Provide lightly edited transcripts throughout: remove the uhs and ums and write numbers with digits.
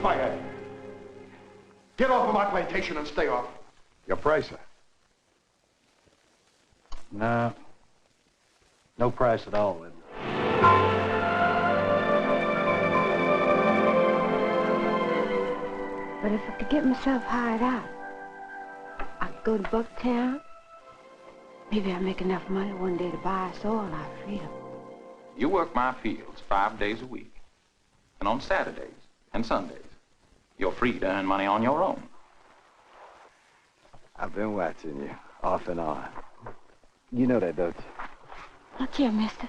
fired. Get off of my plantation and stay off. Your price, sir? No. No price at all, Wendkos. But if I could get myself hired out, I could go to Bucktown. Maybe I'd make enough money one day to buy us all our freedom. You work my fields 5 days a week. And on Saturdays and Sundays, you're free to earn money on your own. I've been watching you, off and on. You know that, don't you? Look here, mister.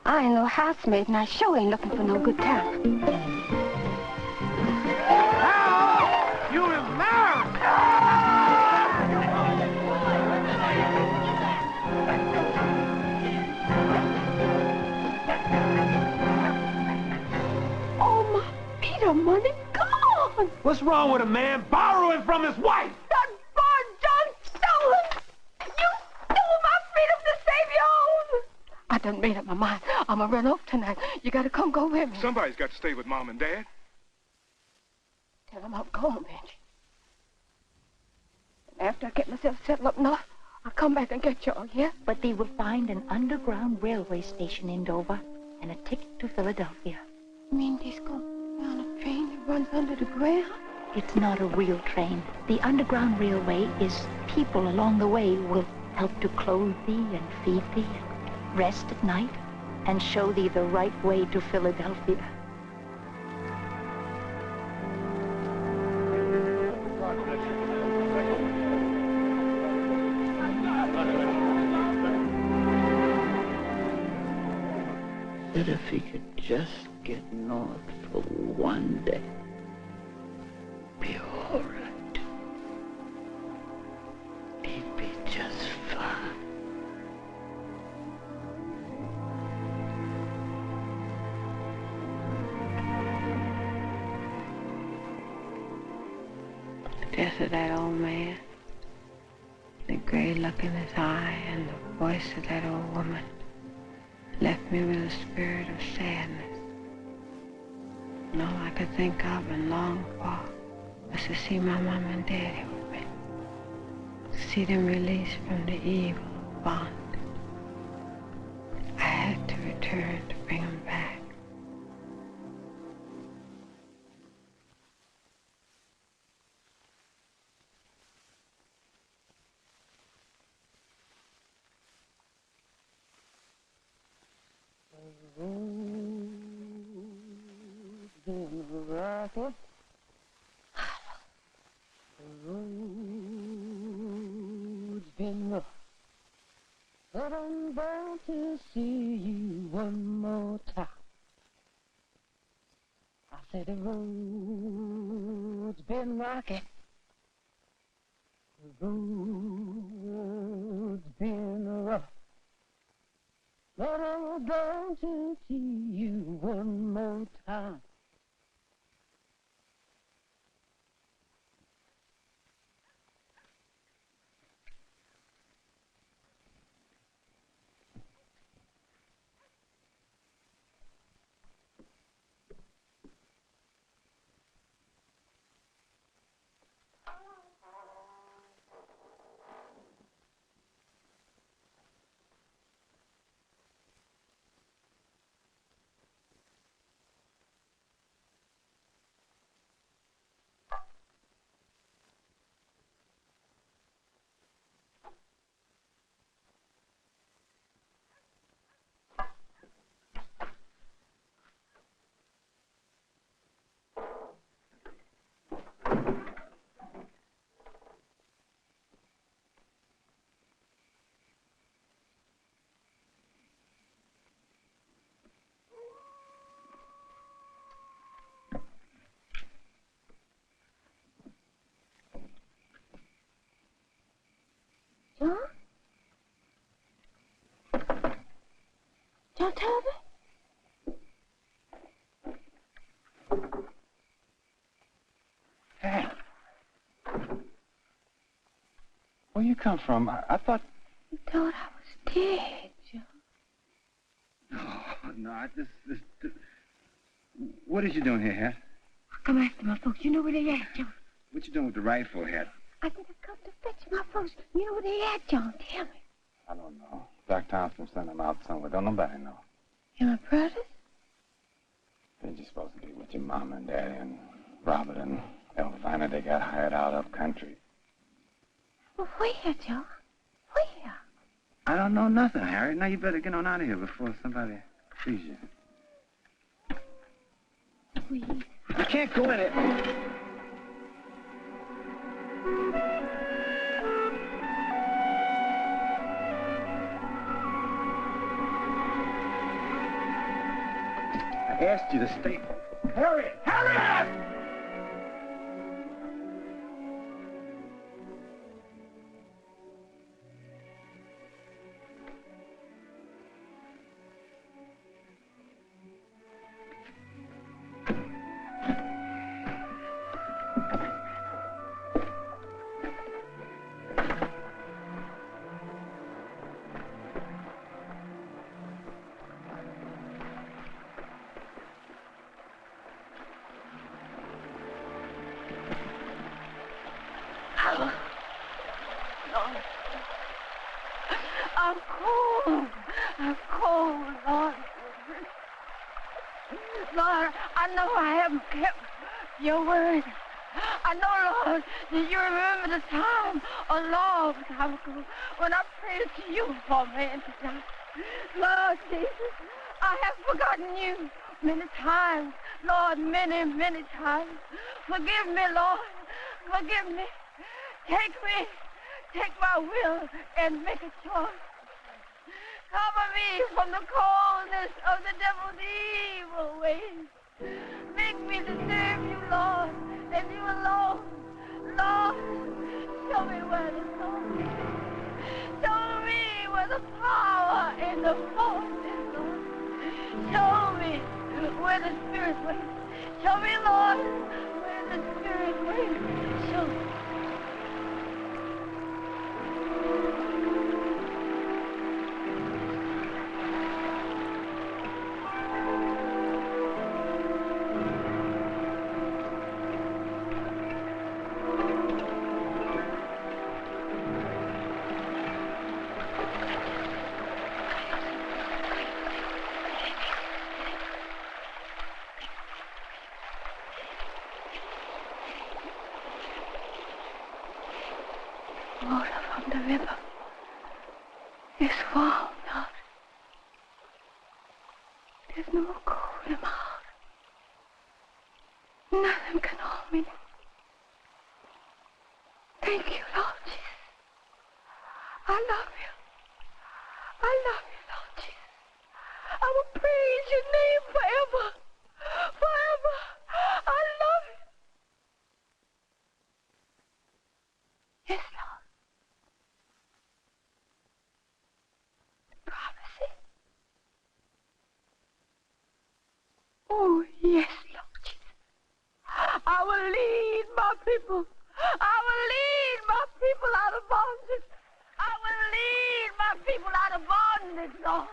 I ain't no housemaid, and I sure ain't looking for no good time. Now, you is married! Oh, my Peter, money gone! What's wrong with a man borrowing from his wife? That boy done stolen! You stole my freedom to save your own! I done made up my mind. I'm gonna run off tonight. You gotta come go with me. Somebody's got to stay with Mom and Dad. Tell them I'm going, Benji. And after I get myself settled up enough, I'll come back and get y'all, yeah? But they will find an underground railway station in Dover and a ticket to Philadelphia. You mean they's going on a train that runs under the ground? It's not a real train. The underground railway is people along the way who will help to clothe thee and feed thee, and rest at night, and show thee the right way to Philadelphia. That if he could just get north for one day, be all right. He'd be just fine. The death of that old man, the gray look in his eye, and the voice of that old woman left me with a spirit of sadness. And all I could think of and long for was to see my mom and daddy with me. See them released from the evil bond. I had to return to bring them back. The road's been rough, but I'm bound to see you one more time. I said the road's been rocky, the road's been rough, but I'm bound to see you one more time. John? John Talbot? Hey. Where you come from? I thought... You thought I was dead, John. No, this... What is you doing here, Hat? Come after my folks. You know where they at, John? What you doing with the rifle hat? I said I come to fetch my folks. You know where they at, John? Tell me. I don't know. Doc Thompson sent them out somewhere. Don't nobody know. You my brothers? They're just supposed to be with your mama and daddy and Robert and Elvina. They got hired out up country. Well, where, John? Where? I don't know nothing, Harriet. Now you better get on out of here before somebody sees you. Please. You can't go in it. I asked you to stay. Harriet! Harriet! I'm cold, Lord. Lord, I know I haven't kept your word. I know, Lord, that you remember the time a long time ago when I prayed to you for a man to die. Lord Jesus, I have forgotten you many times. Lord, many, many times. Forgive me, Lord. Forgive me. Take my will and make a choice. Cover me from the coldness of the devil's evil ways. Make me to serve you, Lord, and you alone. Lord, show me where the soul is. Show me where the power and the force is, Lord. Show me where the Spirit waits. Show me, Lord, where the Spirit waits. Show me. Water from the river is warm, Lord. There's no more cold in my heart. Nothing can hold me now. Thank you, Lord Jesus. I love you. I love you, Lord Jesus. I will praise your name forever. Forever. I love you. Yes, Lord. Oh, yes, Lord Jesus. I will lead my people. I will lead my people out of bondage. I will lead my people out of bondage, Lord.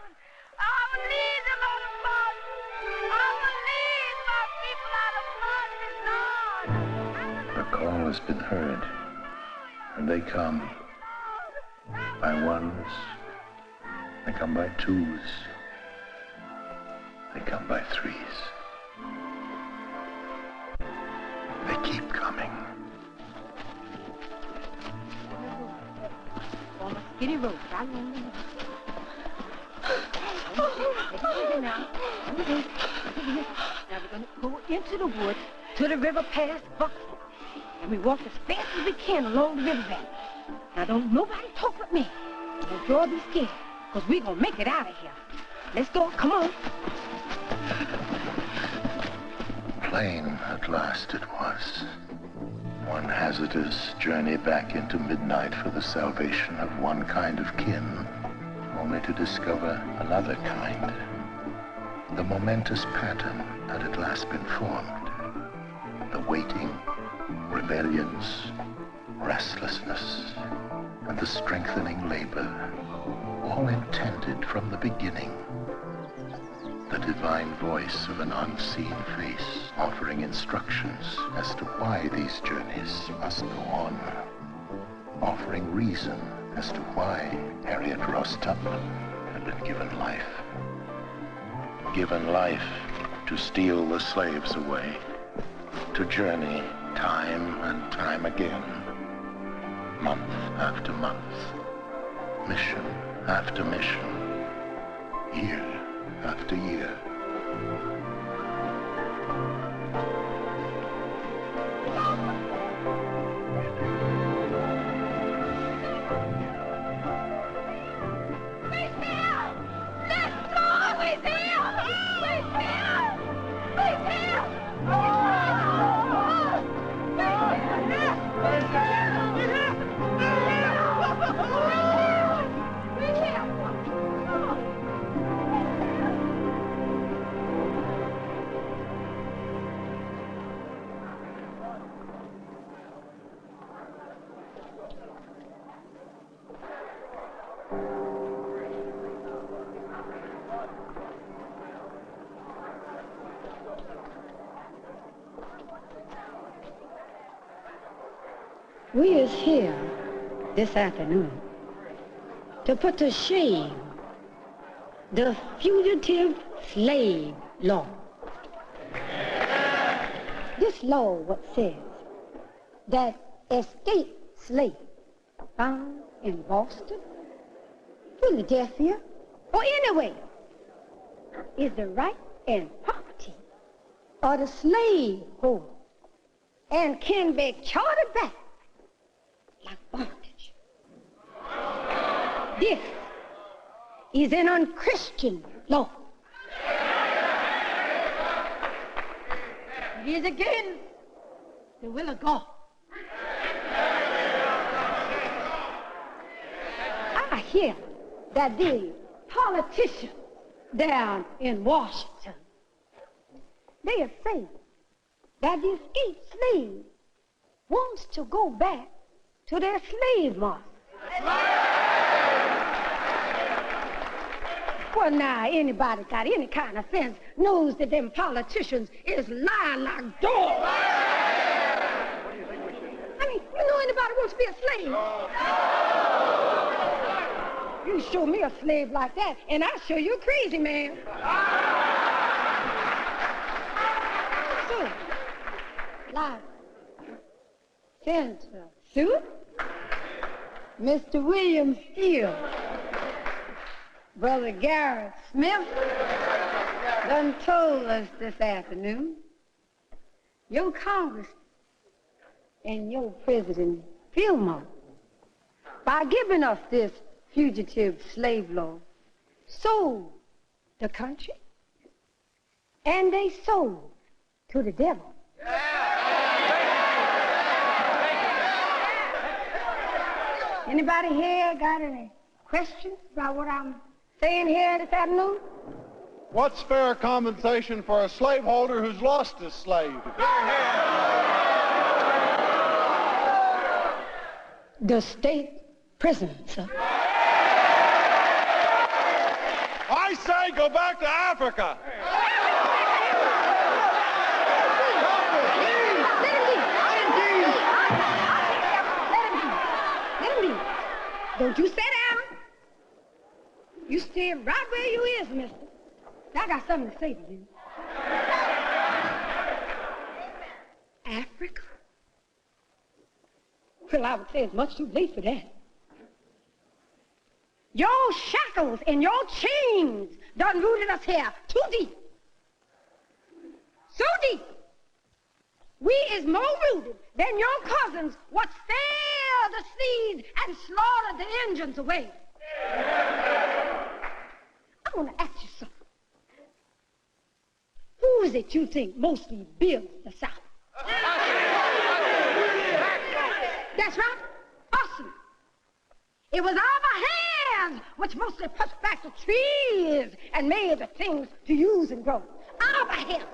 I will lead them out of bondage. I will lead my people out of bondage, Lord. The call has been heard, and they come by ones, they come by twos, they come by threes. They keep coming. On a skinny road, right along the road. Now we're going to go into the woods to the river past Buxton. And we walk as fast as we can along the river bank. Now don't nobody talk with me. Don't y'all be scared, because we're going to make it out of here. Let's go, come on. Plain at last it was. One hazardous journey back into midnight for the salvation of one kind of kin, only to discover another kind. The momentous pattern had at last been formed. The waiting, rebellions, restlessness, and the strengthening labor, all intended from the beginning. the divine voice of an unseen face, offering instructions as to why these journeys must go on, offering reason as to why Harriet Tubman had been given life. Given life to steal the slaves away, to journey time and time again, month after month, mission after mission, year after year. We is here this afternoon to put to shame the fugitive slave law. This law what says that escaped slaves found in Boston, Philadelphia, or anywhere is the right and property of the slaveholder and can be chartered back like bondage. This is an unchristian law. It is against the will of God. I hear that the politicians down in Washington, they are saying that the escaped slave wants to go back to their slave master. Well, now, anybody got any kind of sense knows that them politicians is lying like dogs. I mean, you know anybody wants to be a slave? You show me a slave like that, and I'll show you a crazy man. So, like Senator Sue, Mr. William Steele, Brother Garrett Smith done told us this afternoon, your Congress and your President Fillmore, by giving us this fugitive slave law, sold the country, and they sold to the devil. Anybody here got any questions about what I'm saying here this afternoon? What's fair compensation for a slaveholder who's lost his slave? The state prison, sir. I say go back to Africa. Don't you sit down. You stay right where you is, mister. I got something to say to you. Africa? Well, I would say it's much too late for that. Your shackles and your chains done rooted us here too deep. So deep. We is more rooted than your cousins what sailed the seas and slaughtered the Indians away. I want to ask you something. Who is it you think mostly built the South? That's right, Orson. It was our hands which mostly pushed back the trees and made the things to use and grow. Our hands.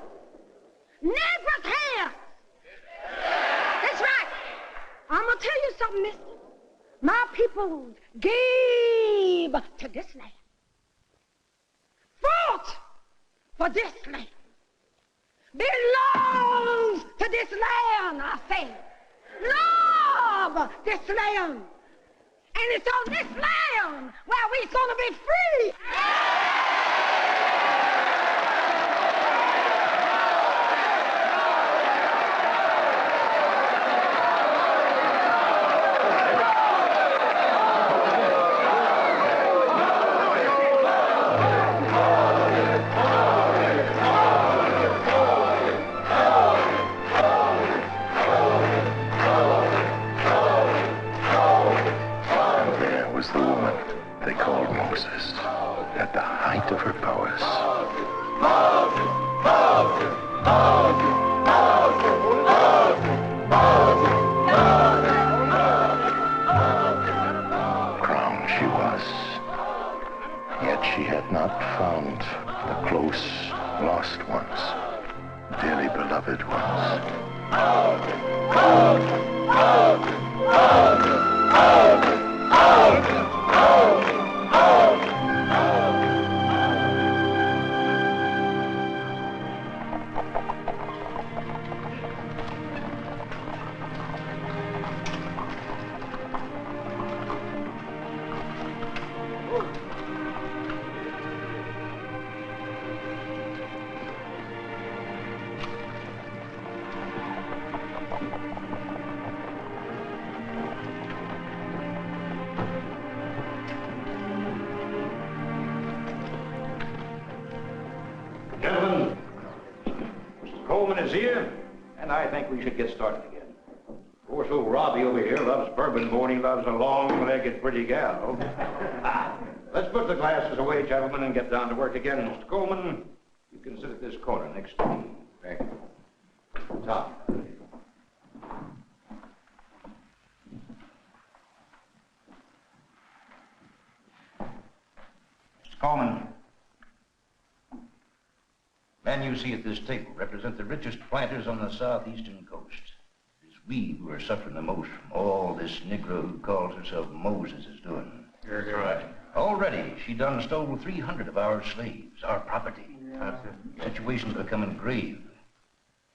Negro's hands. That's right. I'm going to tell you something, mister. My people gave to this land. Fought for this land. Belongs to this land, I say. Love this land. And it's on this land where we're gonna be free. The woman they called Moses, at the height of her powers. Crowned she was, yet she had not found the close, lost ones, dearly beloved ones. Gentlemen, Mr. Coleman is here, and I think we should get started again. Of course, old Robbie over here loves bourbon more than he loves a long-legged pretty gal. Let's put the glasses away, gentlemen, and get down to work again. Mr. Coleman, you can sit at this corner next to me. Thank you. Tom. Mr. Coleman, men you see at this table represent the richest planters on the southeastern coast. It is we who are suffering the most from all this Negro who calls herself Moses is doing. That's right. Already, she done stole 300 of our slaves, our property. That's it. The situation's becoming grave.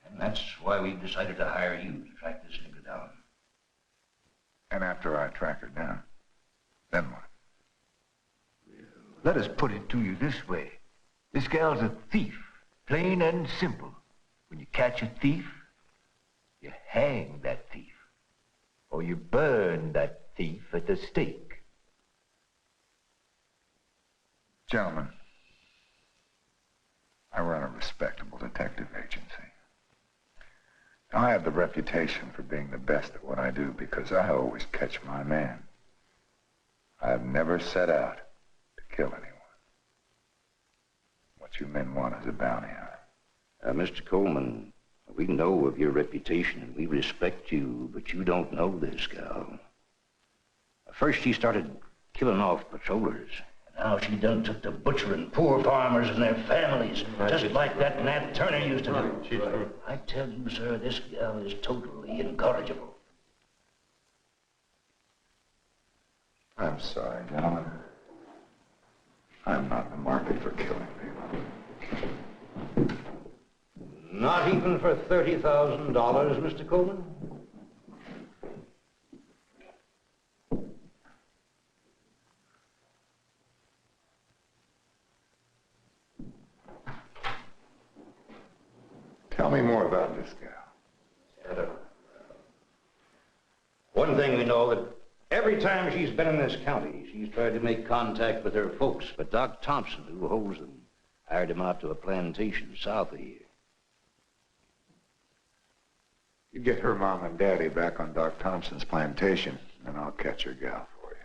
And that's why we decided to hire you to track this nigger down. And after I track her down, then what? Let us put it to you this way. This gal's a thief, plain and simple. When you catch a thief, you hang that thief. Or you burn that thief at the stake. Gentlemen, I run a respectable detective agency. I have the reputation for being the best at what I do because I always catch my man. I have never set out to kill anyone. What you men want is a bounty on it. Mr. Coleman, we know of your reputation and we respect you, but you don't know this gal. First she started killing off patrollers. Now she done took to butchering poor farmers and their families, just like that Nat Turner used to do. I tell you, sir, this gal is totally incorrigible. I'm sorry, gentlemen. I'm not in the market for killing people. Not even for $30,000, Mr. Coleman? Tell me more about this gal. One thing we know, that every time she's been in this county, she's tried to make contact with her folks, but Doc Thompson, who holds them, hired him out to a plantation south of here. You get her mom and daddy back on Doc Thompson's plantation, and I'll catch her gal for you.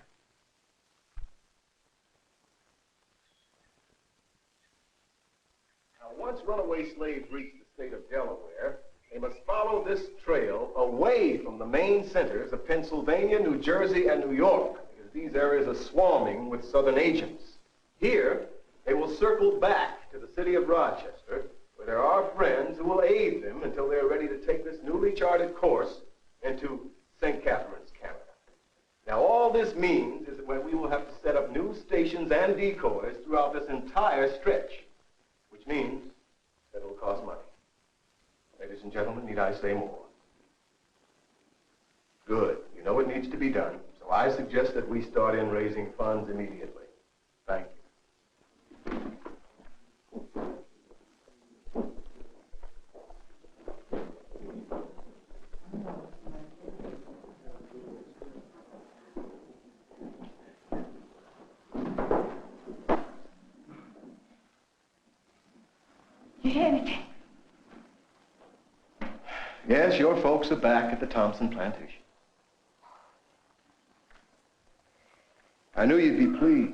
Now, once runaway slaves reach the state of Delaware, they must follow this trail away from the main centers of Pennsylvania, New Jersey, and New York, because these areas are swarming with Southern agents. Here, they will circle back to the city of Rochester, where there are friends who will aid them until they're ready to take this newly charted course into St. Catherine's, Canada. Now, all this means is that we will have to set up new stations and decoys throughout this entire stretch, which means cost money. Ladies and gentlemen, need I say more? Good. You know it needs to be done, so I suggest that we start in raising funds immediately. Thank you. You hear anything? Yes, your folks are back at the Thompson Plantation. I knew you'd be pleased.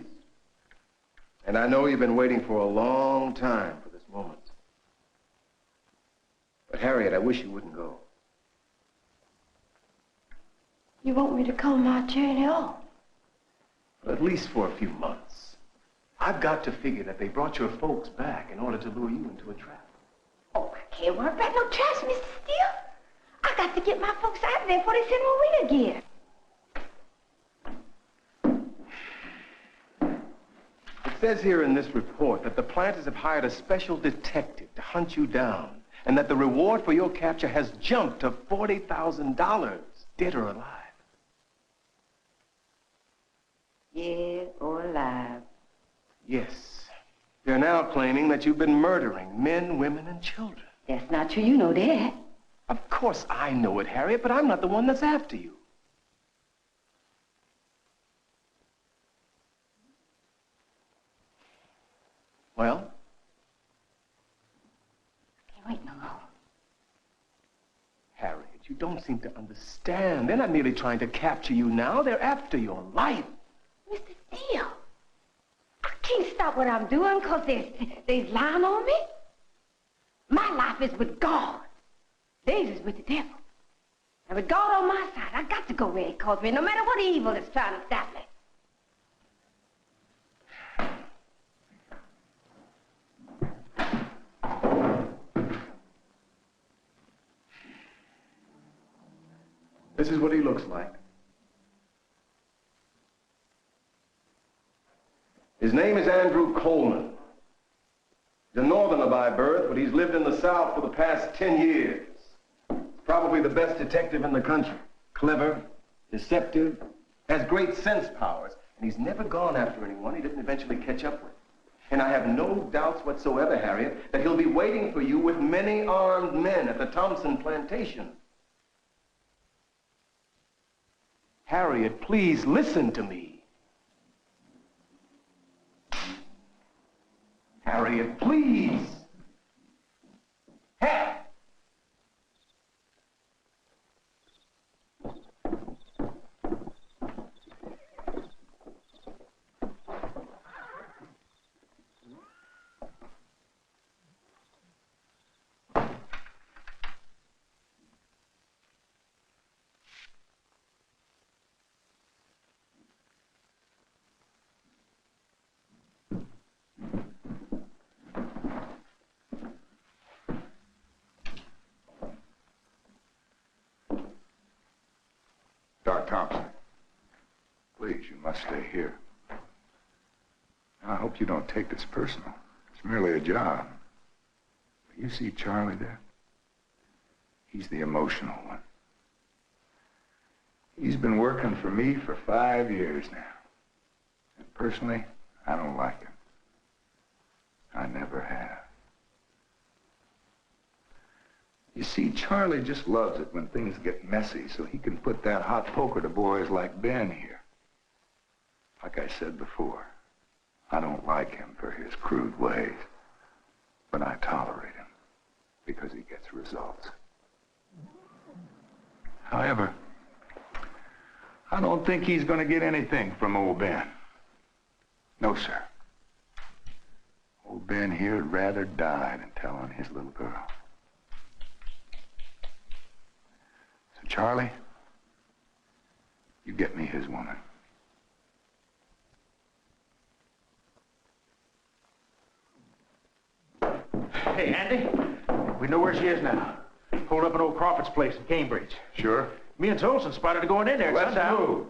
And I know you've been waiting for a long time for this moment. But Harriet, I wish you wouldn't go. You want me to come my journey on? At least for a few months. I've got to figure that they brought your folks back in order to lure you into a trap. Oh, I can't worry about no traps, Mr. Steele. I got to get my folks out of there before they send me away again. It says here in this report that the planters have hired a special detective to hunt you down, and that the reward for your capture has jumped to $40,000, dead or alive. Dead or alive. Yes. They're now claiming that you've been murdering men, women, and children. That's not true. You know that. Of course I know it, Harriet, but I'm not the one that's after you. Well? I can't wait no more. Harriet, you don't seem to understand. They're not merely trying to capture you now. They're after your life. Mr. Steele, I can't stop what I'm doing because they's lying on me. My life is with God. Theirs is with the devil. And with God on my side, I got to go where he calls me, no matter what evil is trying to stop me. This is what he looks like. His name is Andrew Coleman. He's a northerner by birth, but he's lived in the South for the past 10 years. Probably the best detective in the country. Clever, deceptive, has great sense powers, and he's never gone after anyone he didn't eventually catch up with. And I have no doubts whatsoever, Harriet, that he'll be waiting for you with many armed men at the Thompson Plantation. Harriet, please listen to me. Harriet, please. Hey! Thompson, please, you must stay here. I hope you don't take this personal. It's merely a job. You see Charlie there? He's the emotional one. He's been working for me for 5 years now. And personally, I don't like him. I never have. You see, Charlie just loves it when things get messy so he can put that hot poker to boys like Ben here. Like I said before, I don't like him for his crude ways, but I tolerate him because he gets results. However, I don't think he's going to get anything from old Ben. No, sir. Old Ben here'd rather die than tell on his little girl. Charlie, you get me his woman. Hey, Andy, we know where she is now. Pulled up at old Crawford's place in Cambridge. Sure. Me and Tolson spotted her going in there. Let's move.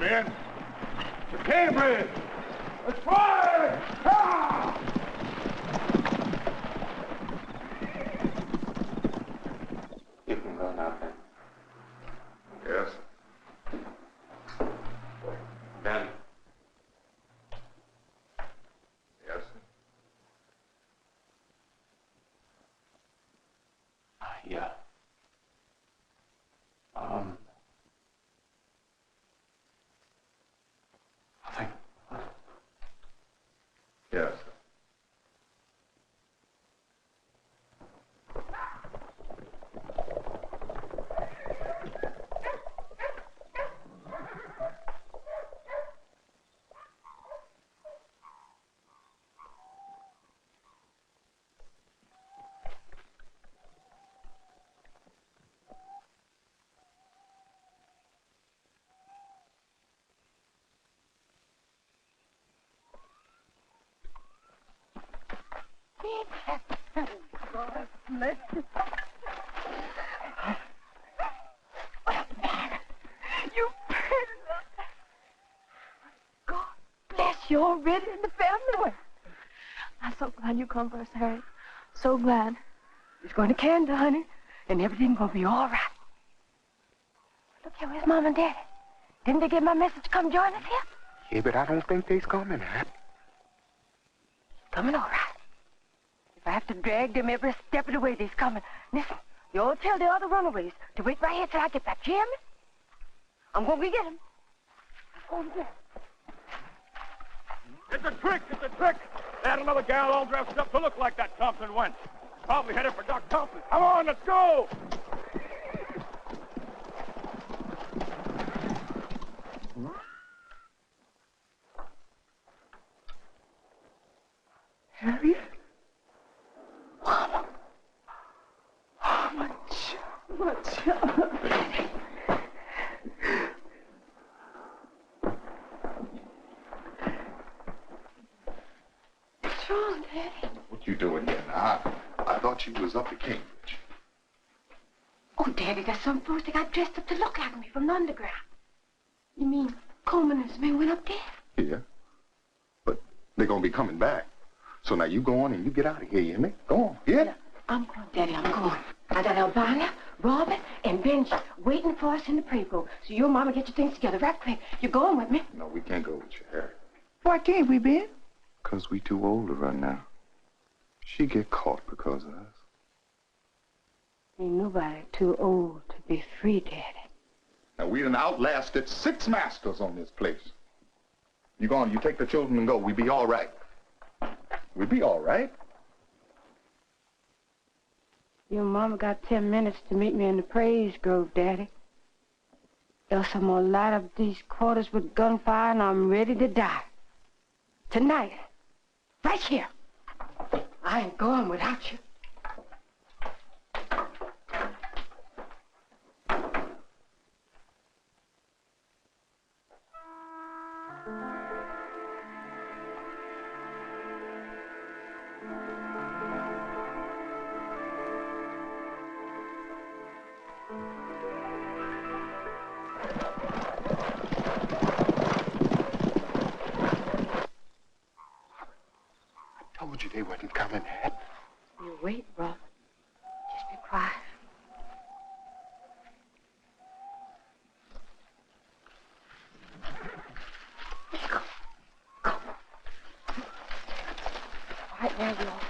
Ben. The Cambridge! Let's fire! Ah! You can go now, Ben. Yes. Ben. Yes. Yeah. I think. Yes. God bless you. You pretty little. God bless you already in the family way. I'm so glad you come for us, Harriet. So glad. It's going to Canada, honey, and everything's going to be all right. Look here, where's Mom and Daddy? Didn't they get my message to come join us here? Yeah, but I don't think they's coming, Hat. Coming all right. If I have to drag them every step of the way, they's coming. Listen, you all tell the other runaways to wait right here till I get back. Hear me? I'm going to get them. I'm going to get them. It's a trick! It's a trick! They had another gal all dressed up to look like that Thompson went. Probably headed for Doc Thompson. Come on, let's go! Harriet? Mama. Oh, my child. What's wrong, Daddy? What you doing here now? I thought you was up at Cambridge. Oh, Daddy, there's some folks that got dressed up to look like me from the underground. You mean Coleman and his men went up there? Yeah. But they're gonna be coming back. So now you go on and you get out of here, you hear me? Go on, yeah? Yeah, I'm going, Daddy, I'm going. I got Albina, Robert, and Benji waiting for us in the pre-go. So you and Mama get your things together right quick. You're going with me? No, we can't go with you, Harry. Why can't we, Ben? 'Cause we too old to run now. She get caught because of us. Ain't nobody too old to be free, Daddy. Now, we done outlasted 6 masters on this place. You go on, you take the children and go. We be all right. We be all right. Your Mama got 10 minutes to meet me in the praise grove, Daddy. Else I'm gonna light up these quarters with gunfire and I'm ready to die. Tonight. Right here. I ain't going without you. Told you they wasn't coming, Hat. You wait, Robert. Just be quiet. All right, now, y'all.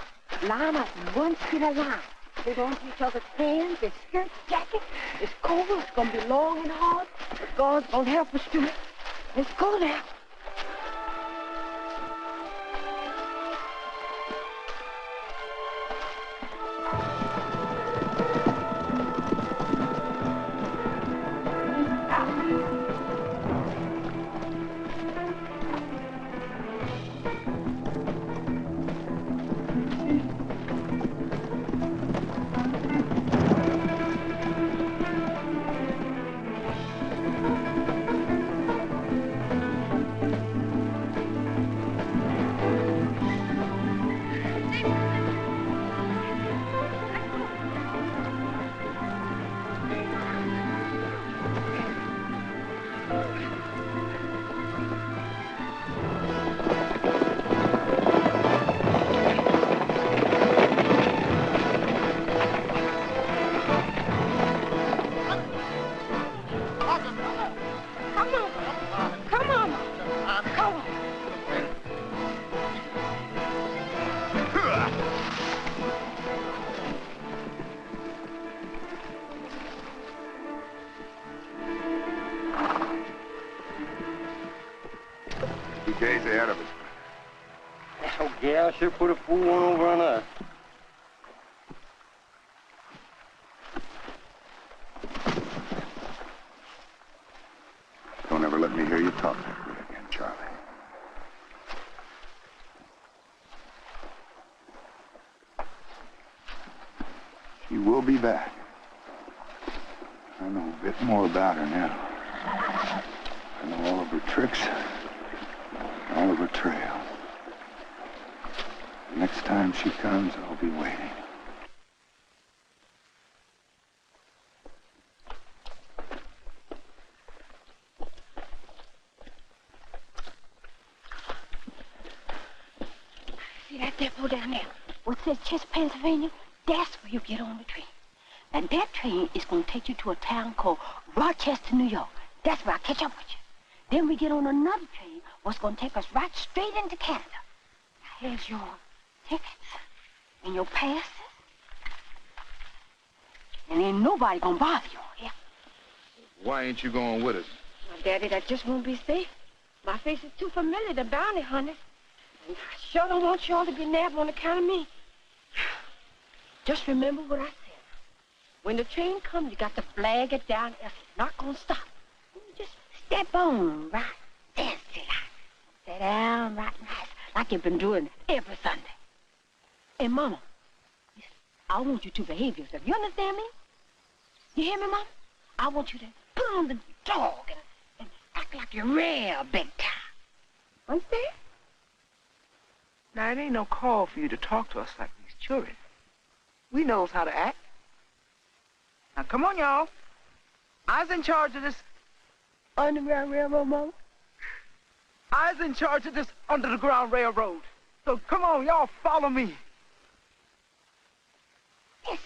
Line up in one skinny line. Hold on to each other's hands, their skirts, jackets. It's cold, it's gonna be long and hard, but God's gonna help us do it. Let's go now. Gay's ahead of us. Oh, yeah, I sure put a fool one over on us. Don't ever let me hear you talk that way again, Charlie. She will be back. I know a bit more about her now. I know all of her tricks, all of her trail. The next time she comes, I'll be waiting. See that depot down there? What says Chester, Pennsylvania? That's where you get on the train. And that train is going to take you to a town called Rochester, New York. That's where I catch up with you. Then we get on another train what's going to take us right straight into Canada. Now, here's your tickets and your passes. And ain't nobody going to bother you on here. Why ain't you going with us? Well, Daddy, that just won't be safe. My face is too familiar to bounty hunters. And I sure don't want you all to be nabbed on account of me. Just remember what I said. When the train comes, you got to flag it down else it's not going to stop. You just step on right fancy like. Sit down right nice, like you've been doing every Sunday. And, Mama, listen, I want you to behave yourself. You understand me? You hear me, Mama? I want you to put on the dog and act like you're real big time. Understand? Now, it ain't no call for you to talk to us like these children. We knows how to act. Now, come on, y'all. I's in charge of this Underground Railroad, Mama. I's in charge of this Underground Railroad. So come on, y'all, follow me. Yes,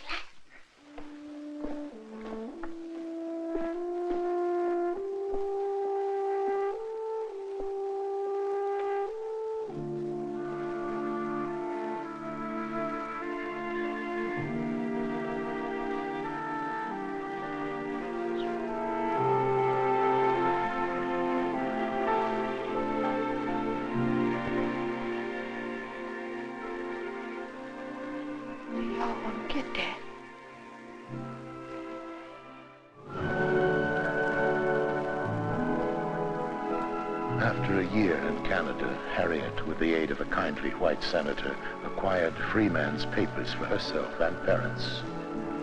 After a year in Canada, Harriet, with the aid of a kindly white senator, acquired freeman's papers for herself and parents,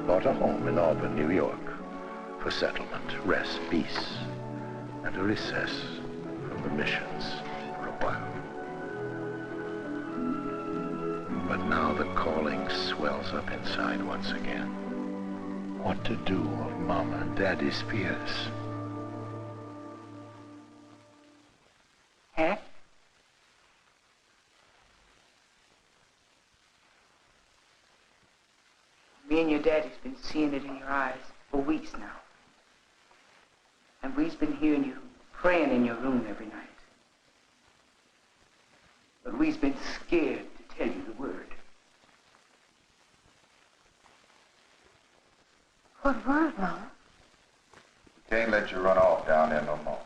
bought a home in Auburn, New York, for settlement, rest, peace, and a recess from the missions for a while. But now the calling swells up inside once again. What to do of Mama and Daddy's fears? Huh? Me and your daddy's been seeing it in your eyes for weeks now. And we've been hearing you praying in your room every night. But we've been scared to tell you the word. What word, Mama? Can't let you run off down there no more.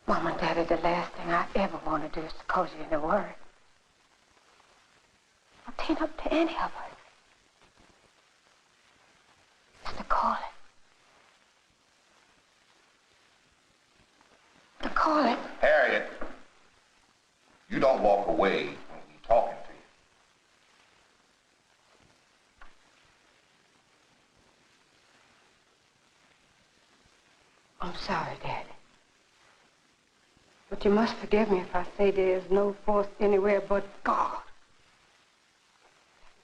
Mama and Daddy, the last thing I ever want to do is to cause you any worry. I'll taint up to any of us. It's the calling. The calling. Harriet, you don't walk away when we're talking to you. I'm sorry, Daddy. But you must forgive me if I say there is no force anywhere but God.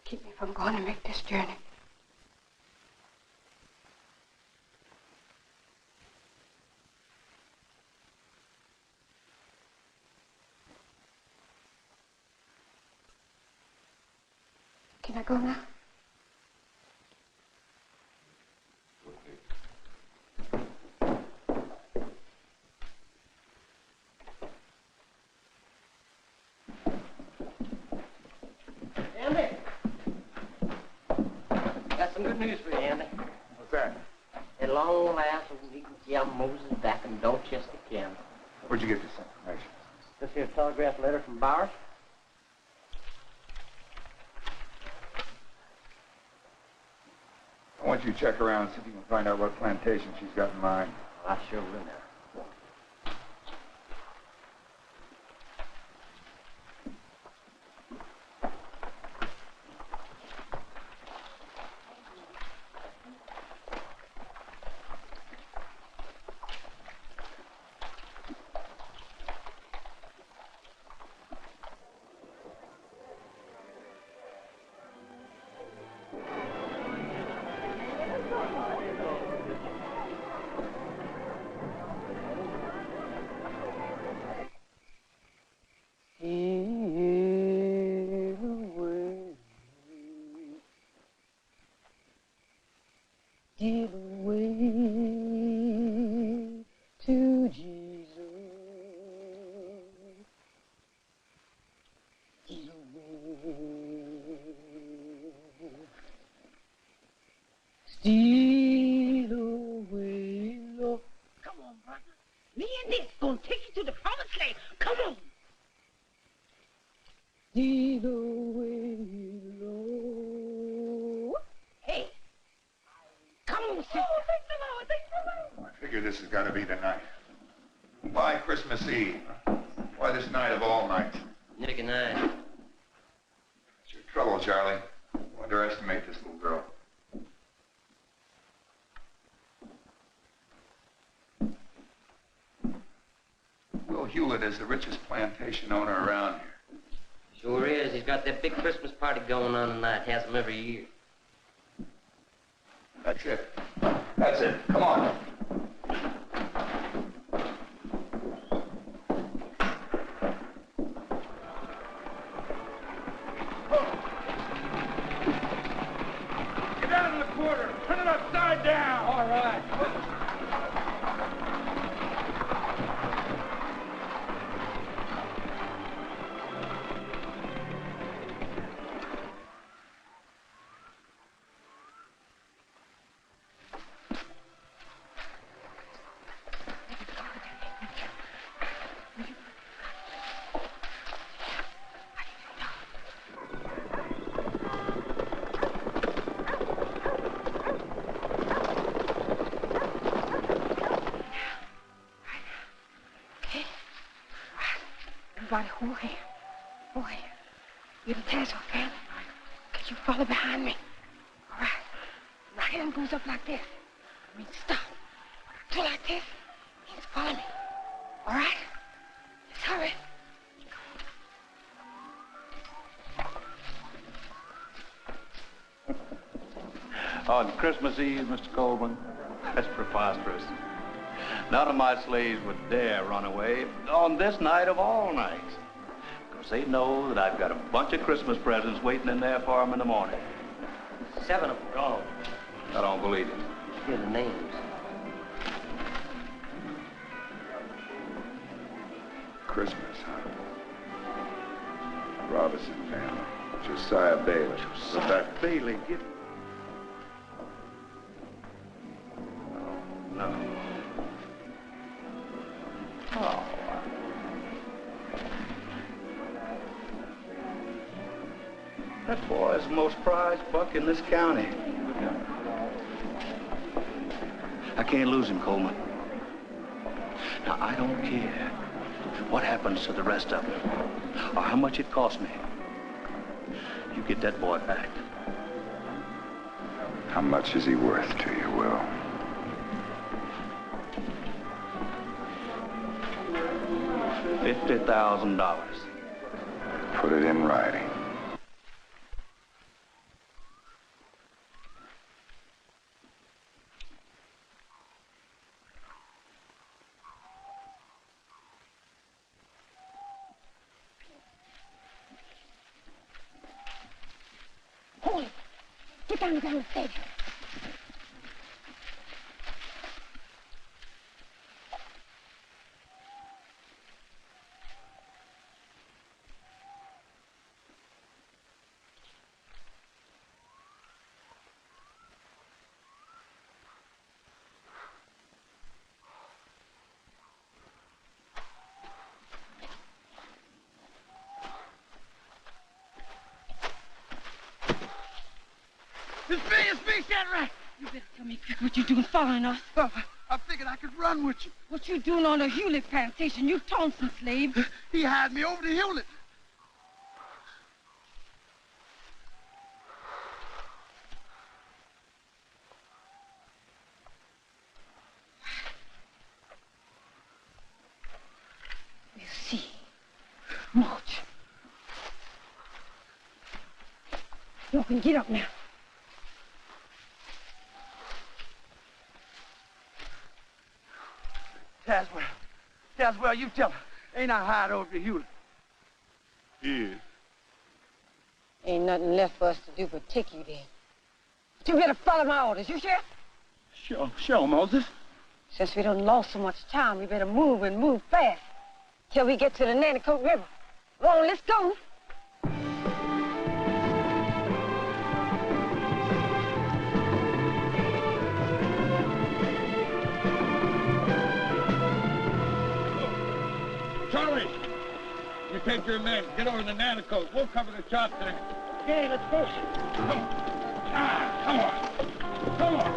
Keep me from going to make this journey. Can I go now? Andy! Got some good news for you, Andy. What's that? At long last, we can Yeah, Moses back in Dorchester County. Where'd you get this information? This here telegraph letter from Bowers. I want you to check around and see if you can find out what plantation she's got in mind. Well, I sure will now. This has got to be the night. Why Christmas Eve? Why this night of all nights? Nick and I. It's your trouble, Charlie. You underestimate this little girl. Will Hewlett is the richest plantation owner around here. Sure is. He's got that big Christmas party going on tonight. Has them every year. That's it. That's it. Come on. Turn it upside down. All right. Everybody, hold hand. Hold hand. You're the task, okay? Can you follow behind me? All right. My hand goes up like this. It means stop. Do like this. It means follow me. All right? Just hurry. On Christmas Eve, Mr. Coleman? That's preposterous. None of my slaves would dare run away on this night of all nights. Because they know that I've got a bunch of Christmas presents waiting in there for them in the morning. 7 of them gone. I don't believe it. Here are the names. Christmas, huh? Robinson family. Josiah Bailey. Josiah Bailey, get... No. Oh. That boy is the most prized buck in this county. I can't lose him, Coleman. Now, I don't care what happens to the rest of them or how much it costs me. You get that boy back. How much is he worth to you, Will? $50,000. Put it in writing. Hold it. Get down the stage. It's me, Shadrach. You better tell me quick what you doing following us. I figured I could run with you. What you doing on the Hewlett plantation, you Thompson slave? He hired me over to Hewlett. We'll see. March. You can get up now. Tazwell, you tell her. Ain't I hired over to Hewlett? Yeah. Ain't nothing left for us to do but take you there. But you better follow my orders, you sure? Sure, Moses. Since we done lost so much time, we better move and move fast till we get to the Nanticoke River. Come on, let's go. Charlie, you take your men. Get over to the Nanticoke. We'll cover the chop there. Okay, let's go. Come on. Come on. Come on.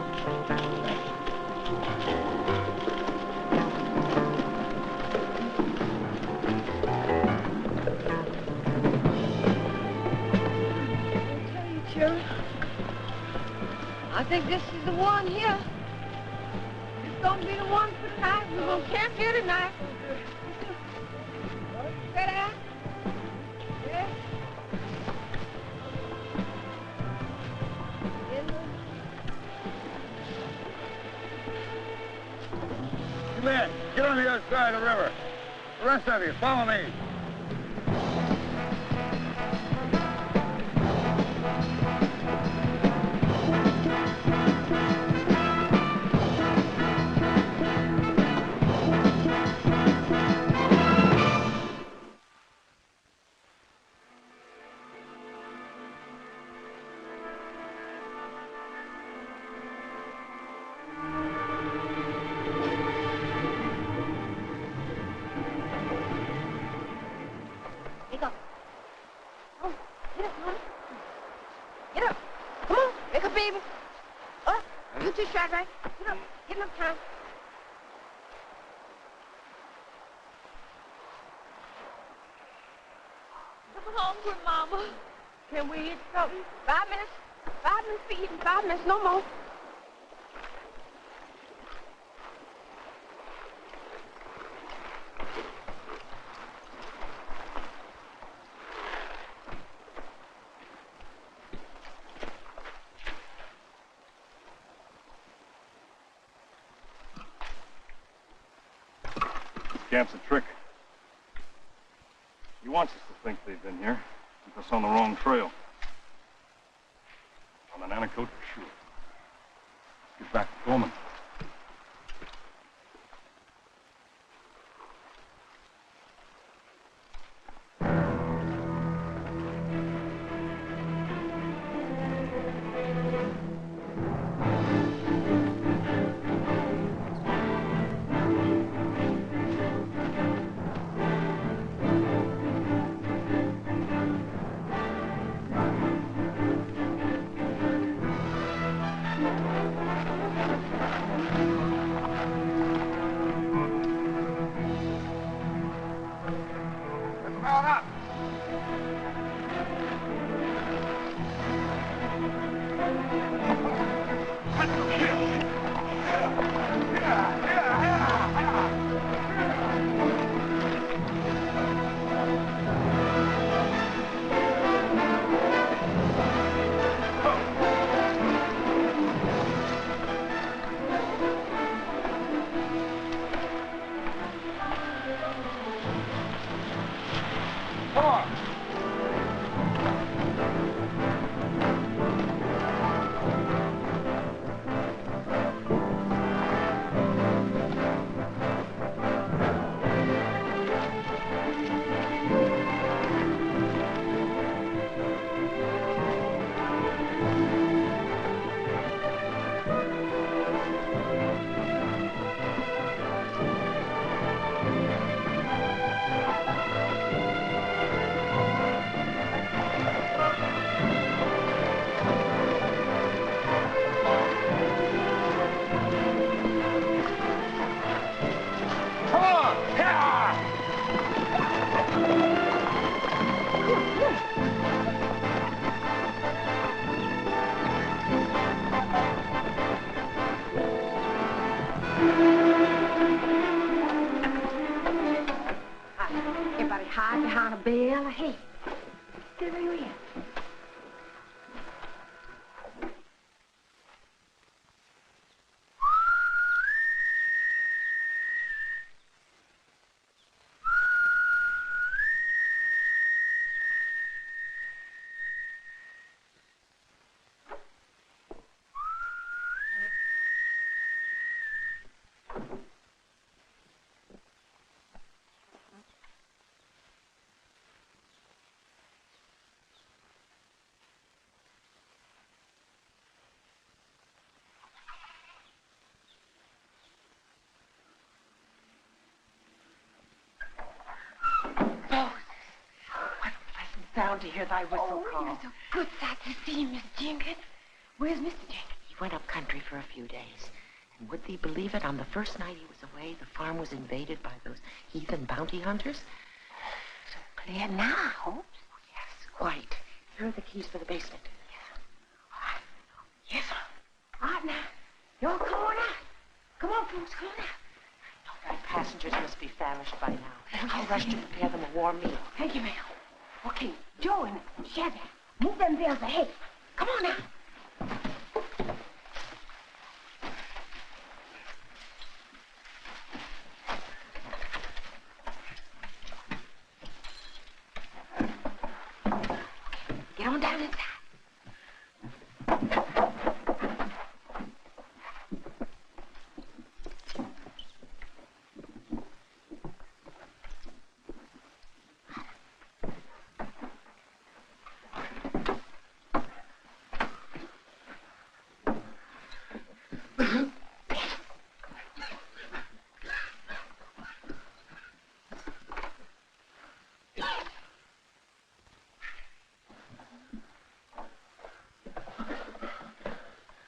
I think this is the one here. It's gonna be the one for tonight. We're gonna camp here tonight. Sit down. Yeah. You men, get on the other side of the river. The rest of you, follow me. Shadrach, get up. Get enough time. I'm hungry, Mama. Can we eat something? 5 minutes. 5 minutes for eating. 5 minutes, no more. Camp's a trick. He wants us to think they've been here, keep us on the wrong trail. On the Nanticoke, for sure. Let's get back to Coleman. bale of hay. There you is. Sound to hear thy whistle call. It is a good sight to see you, Miss Jenkins. Where's Mr. Jenkins? He went up country for a few days. And would thee believe it, on the first night he was away, the farm was invaded by those heathen bounty hunters. So clear now, Holmes? Yes, quite. Here are the keys for the basement. Yes, sir. All right, now. Y'all come on out. Come on, folks, come on out. Thy passengers must be famished by now. I'll rush to prepare them a warm meal. Thank you, ma'am. Okay, Joe and Chevy, move them bales ahead. Come on now. Get on down inside.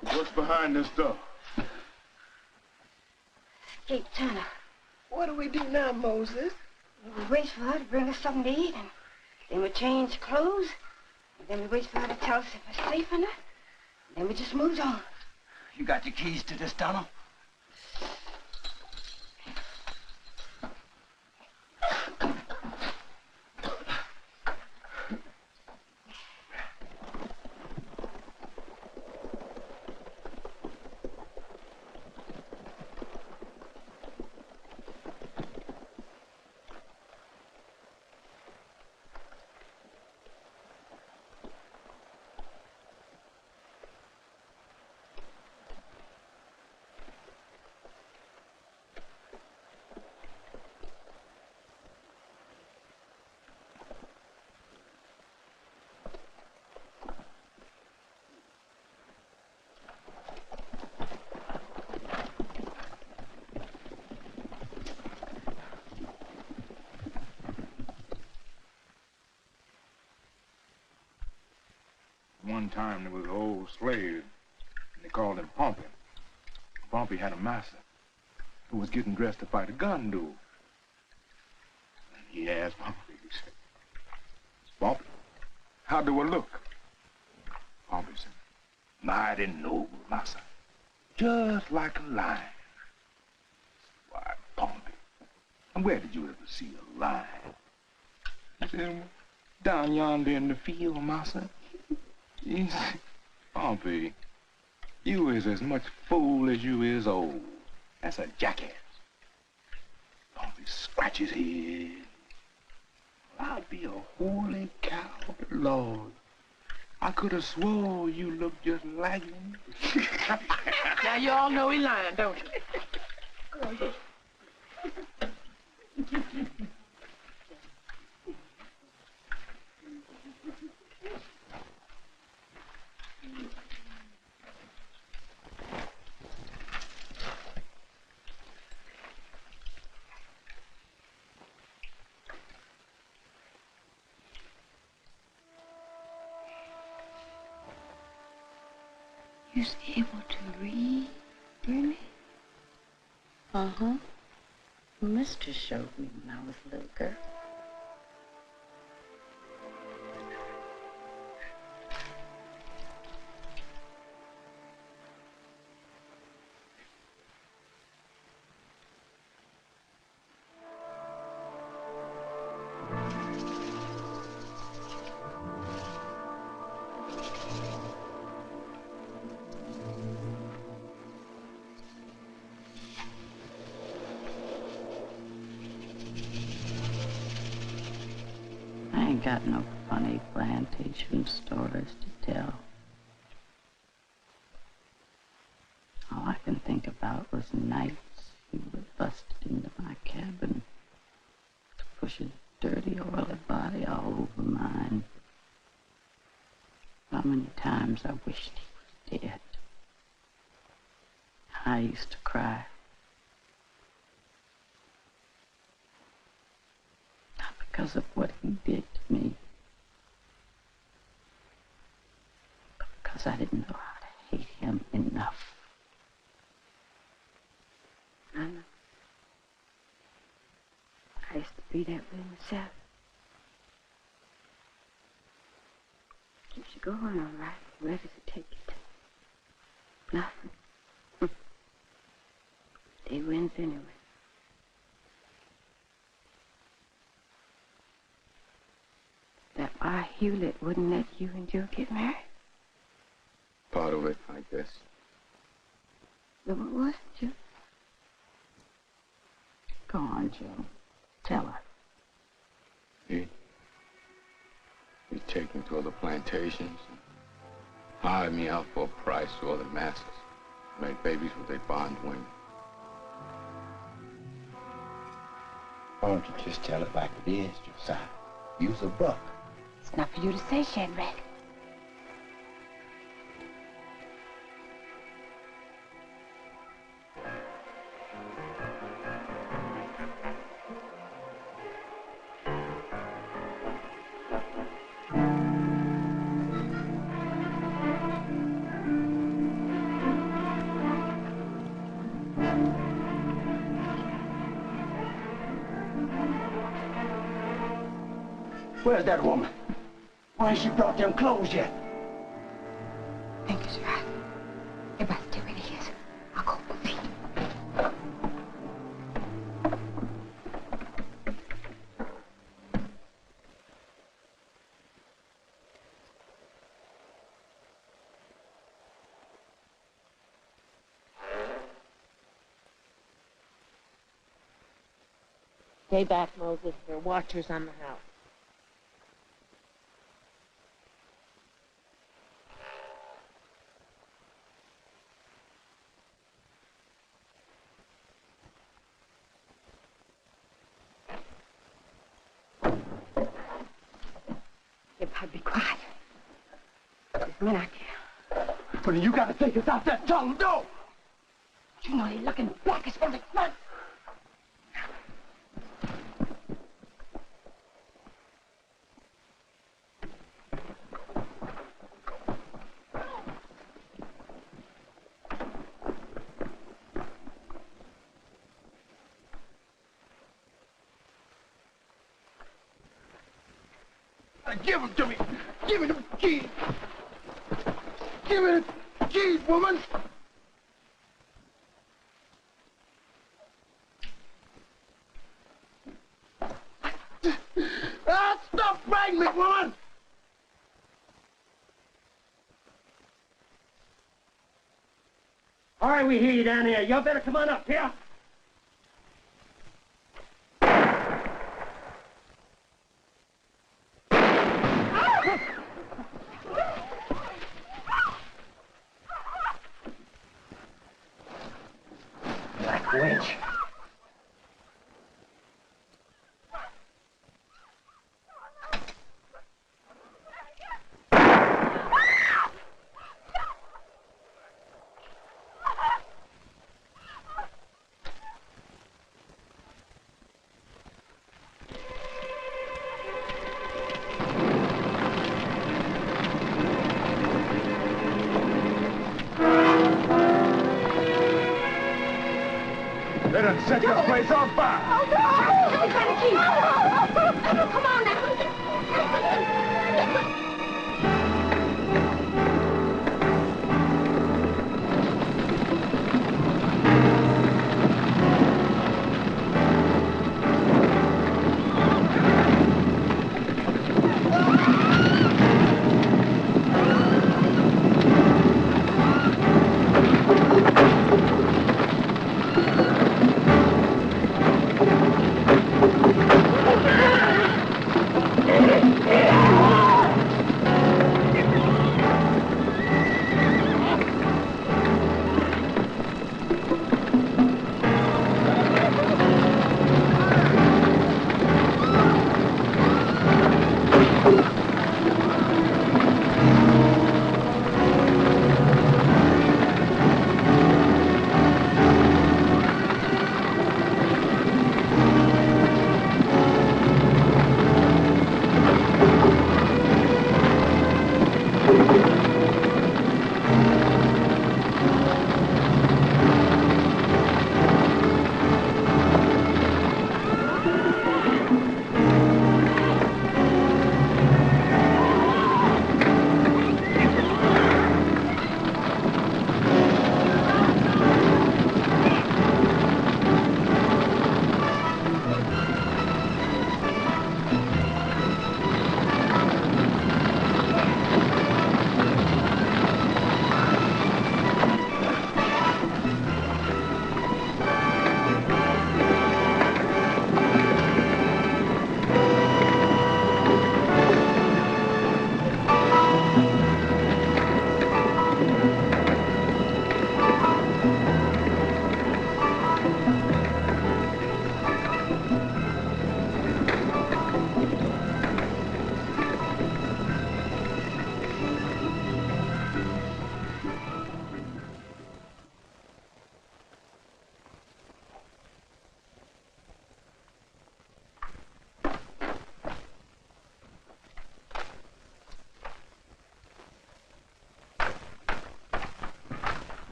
What's behind this door? Kate Turner. What do we do now, Moses? We wait for her to bring us something to eat, and then we change clothes, and then we wait for her to tell us if we're safe enough, and then we just moves on. You got the keys to this tunnel? One time there was an old slave, and they called him Pompey. Pompey had a master who was getting dressed to fight a gun duel. And he asked Pompey, he said, "Pompey, how do I look?" Pompey said, "Mighty noble, master, just like a lion." "Why, Pompey, and where did you ever see a lion?" He said, "Down yonder in the field, master." He said, "Pompey, you is as much fool as you is old. That's a jackass." Pompey scratches his head. "I'll be a holy cow, Lord. I could have swore you looked just like him." Now you all know he lying, don't you? You was able to read, Bernie? Uh-huh. Mister showed me when I was a little girl. got no funny plantation stories to tell. All I can think about was nights he would bust into my cabin to push his dirty, oily body all over mine. How many times I wished he was dead. I used to cry. Not because of what he did to me, but because I didn't know how to hate him enough. I know. I used to be that way myself. Keeps you going, all right. Where does it take you to? Nothing. Day wins anyway. That why Hewlett wouldn't let you and Joe get married? Part of it, I guess. But what was it, Joe? Go on, Joe. Tell her. He take me to other plantations and hired me out for a price to other masters. Made babies with their bond women. Why don't you just tell it like it is, Josiah? Use a buck. It's not for you to say, Shadrach. Where's that woman? Why ain't she brought them clothes yet? I think it's right. Everybody stay where he is. I'll go with you. Stay back, Moses. There are watchers on the house. Everybody be quiet. This minute I can. But you gotta take us out that tunnel door. You know they're looking back as from the front. Give them to me. Give me the keys. Give me the keys, woman. Stop bragging me, woman. All right, we hear you down here. Y'all better come on up here. Wench. They done set this place on fire. Oh, no! Let me try the key. Come on now.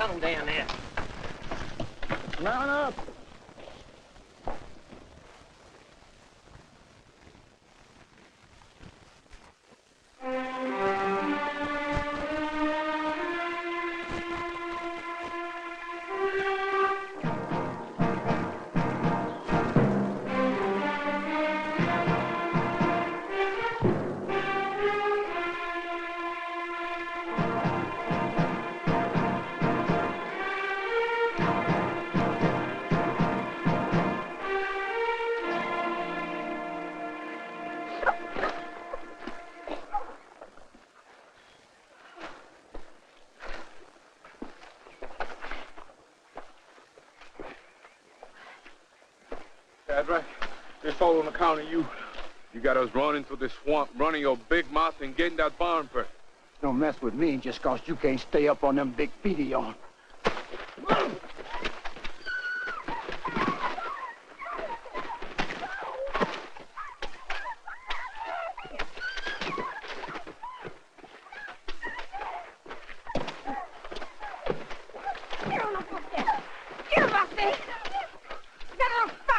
Come down there. Line up. Shadrach, this all on account of you. You got us running through the swamp, running your big mouth and getting that barn perk. Don't mess with me just 'cause you can't stay up on them big feet of yours.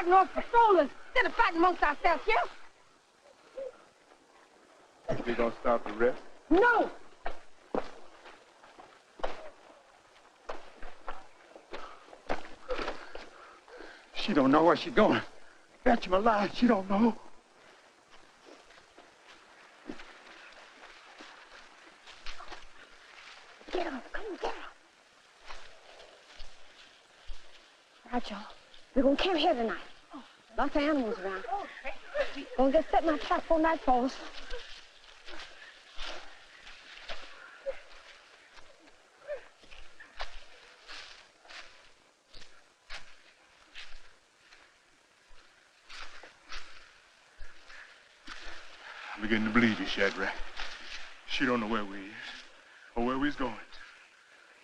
North patrollers instead of fighting amongst ourselves here. We gonna stop the rest? No. She don't know where she's going. Bet you my life, she don't know. Get her. Come on, get her. All right, y'all. We're gonna camp here tonight. Lots of animals around. Gonna get set my trap for nightfalls. I'm beginning to believe you, Shadrach. She don't know where we is or where we's going.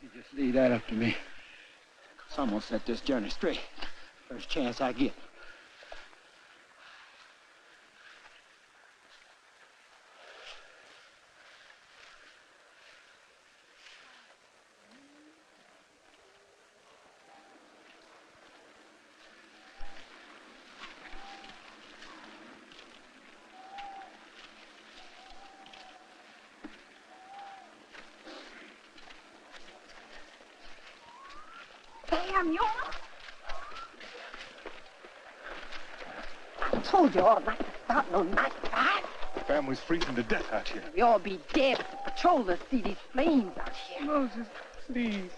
You just leave that up to me. 'Cause I'm gonna set this journey straight. First chance I get. Damn, y'all. I told you all not to start no night fight. The family's freezing to death out here. We all be dead if the patrollers see these flames out here. Moses, please.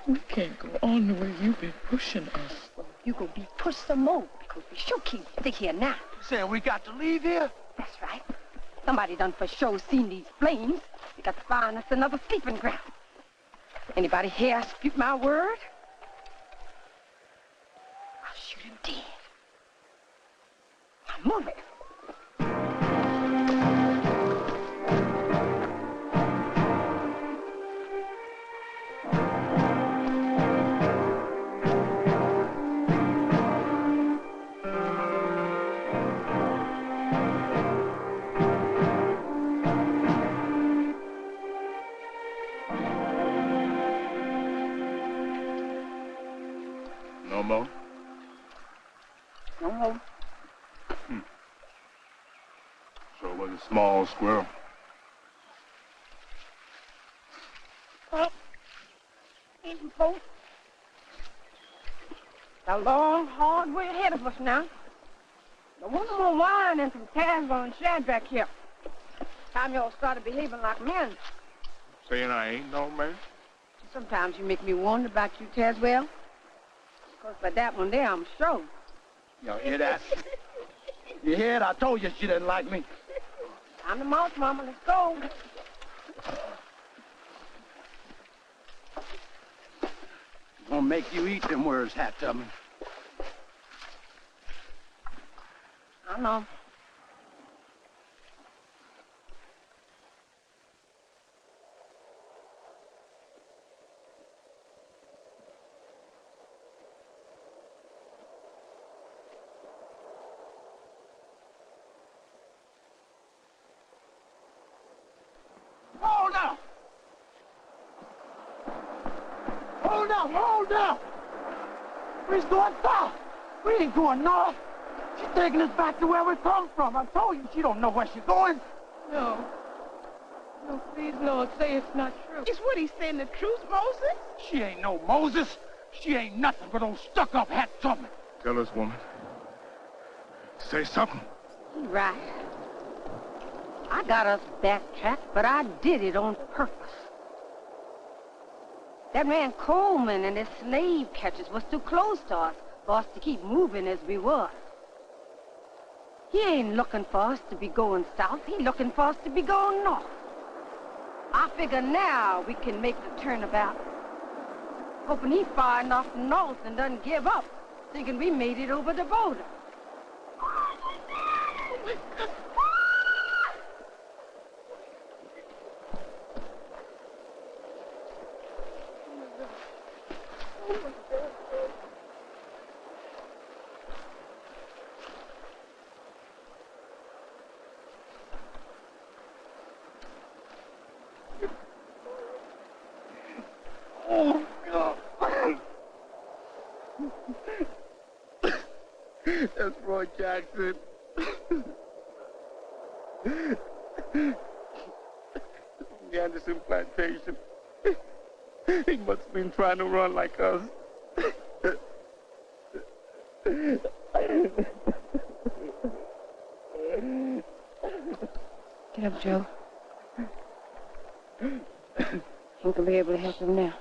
We can't go on the way you've been pushing us. Well, you gonna be pushed some more because we sure can't stay here now. You saying we got to leave here? That's right. Somebody done for sure seen these flames. They got to find us another sleeping ground. Anybody here dispute my word? I'll shoot him dead. Now move it. No more? No more. So it was a small squirrel. Well, eating folks. A long, hard way ahead of us now. No one more wine and some Tazbone and Shadrach here. Time y'all started behaving like men. Saying I ain't no man? Sometimes you make me wonder about you, Tazwell. Of course, by that one there, I'm sure. Y'all hear that? You hear it? I told you she didn't like me. Time to march, Mama. Let's go. Gonna make you eat them words, Hat Tubman. I know. Hold up! Hold up! hold up. We're going south. We ain't going north. She's taking us back to where we come from. I told you she don't know where she's going. No. No, please, Lord, say it's not true. Is what he's saying the truth, Moses? She ain't no Moses. She ain't nothing but old stuck-up Harriet Tubman. Tell us, woman. Say something. He's right. I got us backtracked, but I did it on purpose. That man Coleman and his slave catchers was too close to us for us to keep moving as we was. He ain't looking for us to be going south. He looking for us to be going north. I figure now we can make the turnabout. Hoping he's far enough north and doesn't give up, thinking we made it over the border. Oh, my God. Oh, God. That's Roy Jackson. The Anderson Plantation. He must have been trying to run like us. Get up, Joe. Think I'll be able to help him now.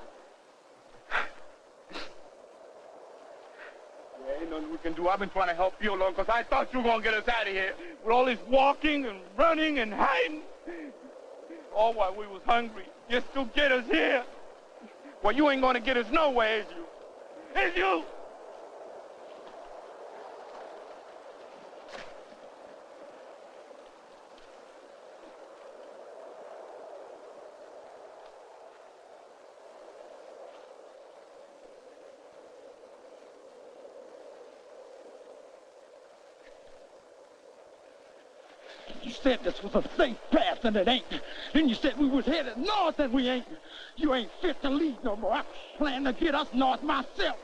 Ain't nothing we can do. I've been trying to help you along because I thought you were going to get us out of here with all this walking and running and hiding. All while we was hungry just to get us here. Well, you ain't going to get us nowhere, is you? Is you? You said this was a safe path, and it ain't. Then you said we was headed north, and we ain't. You ain't fit to lead no more. I plan to get us north myself.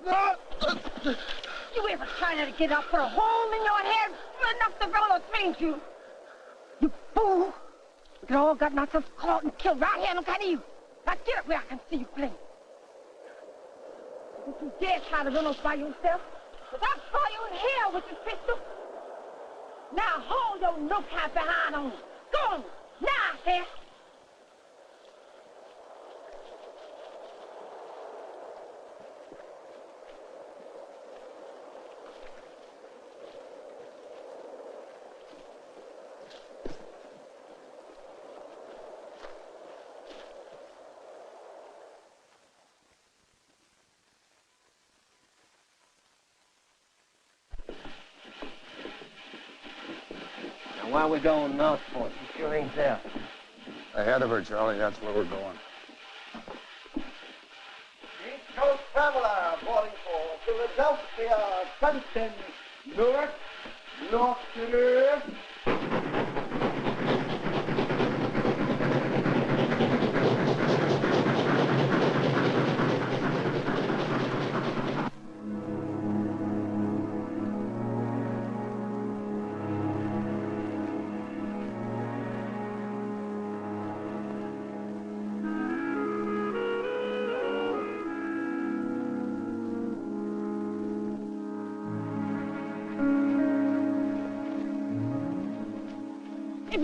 You ever tried to get up, put a hole in your head enough to blow a train you? You fool. We all got ourselves caught and killed right here in front of you. Now get up where I can see you plain. Don't you dare try to run off by yourself, because I saw you in here with your pistol. Now hold your notepad behind on. Go on. Now, here. Why are we going north for? You sure ain't there. Ahead of her, Charlie. That's where we're going. East Coast traveler boarding for Philadelphia, Trenton, Newark, North City.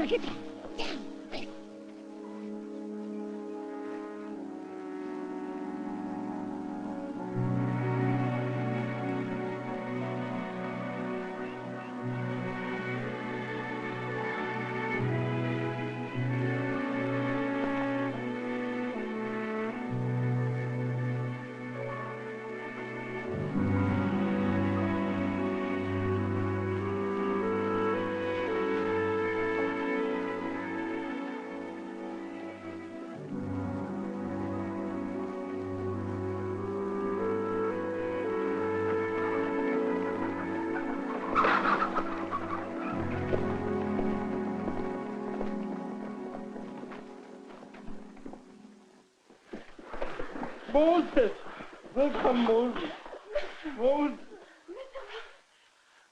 Get down. Moses! Moses. Moses.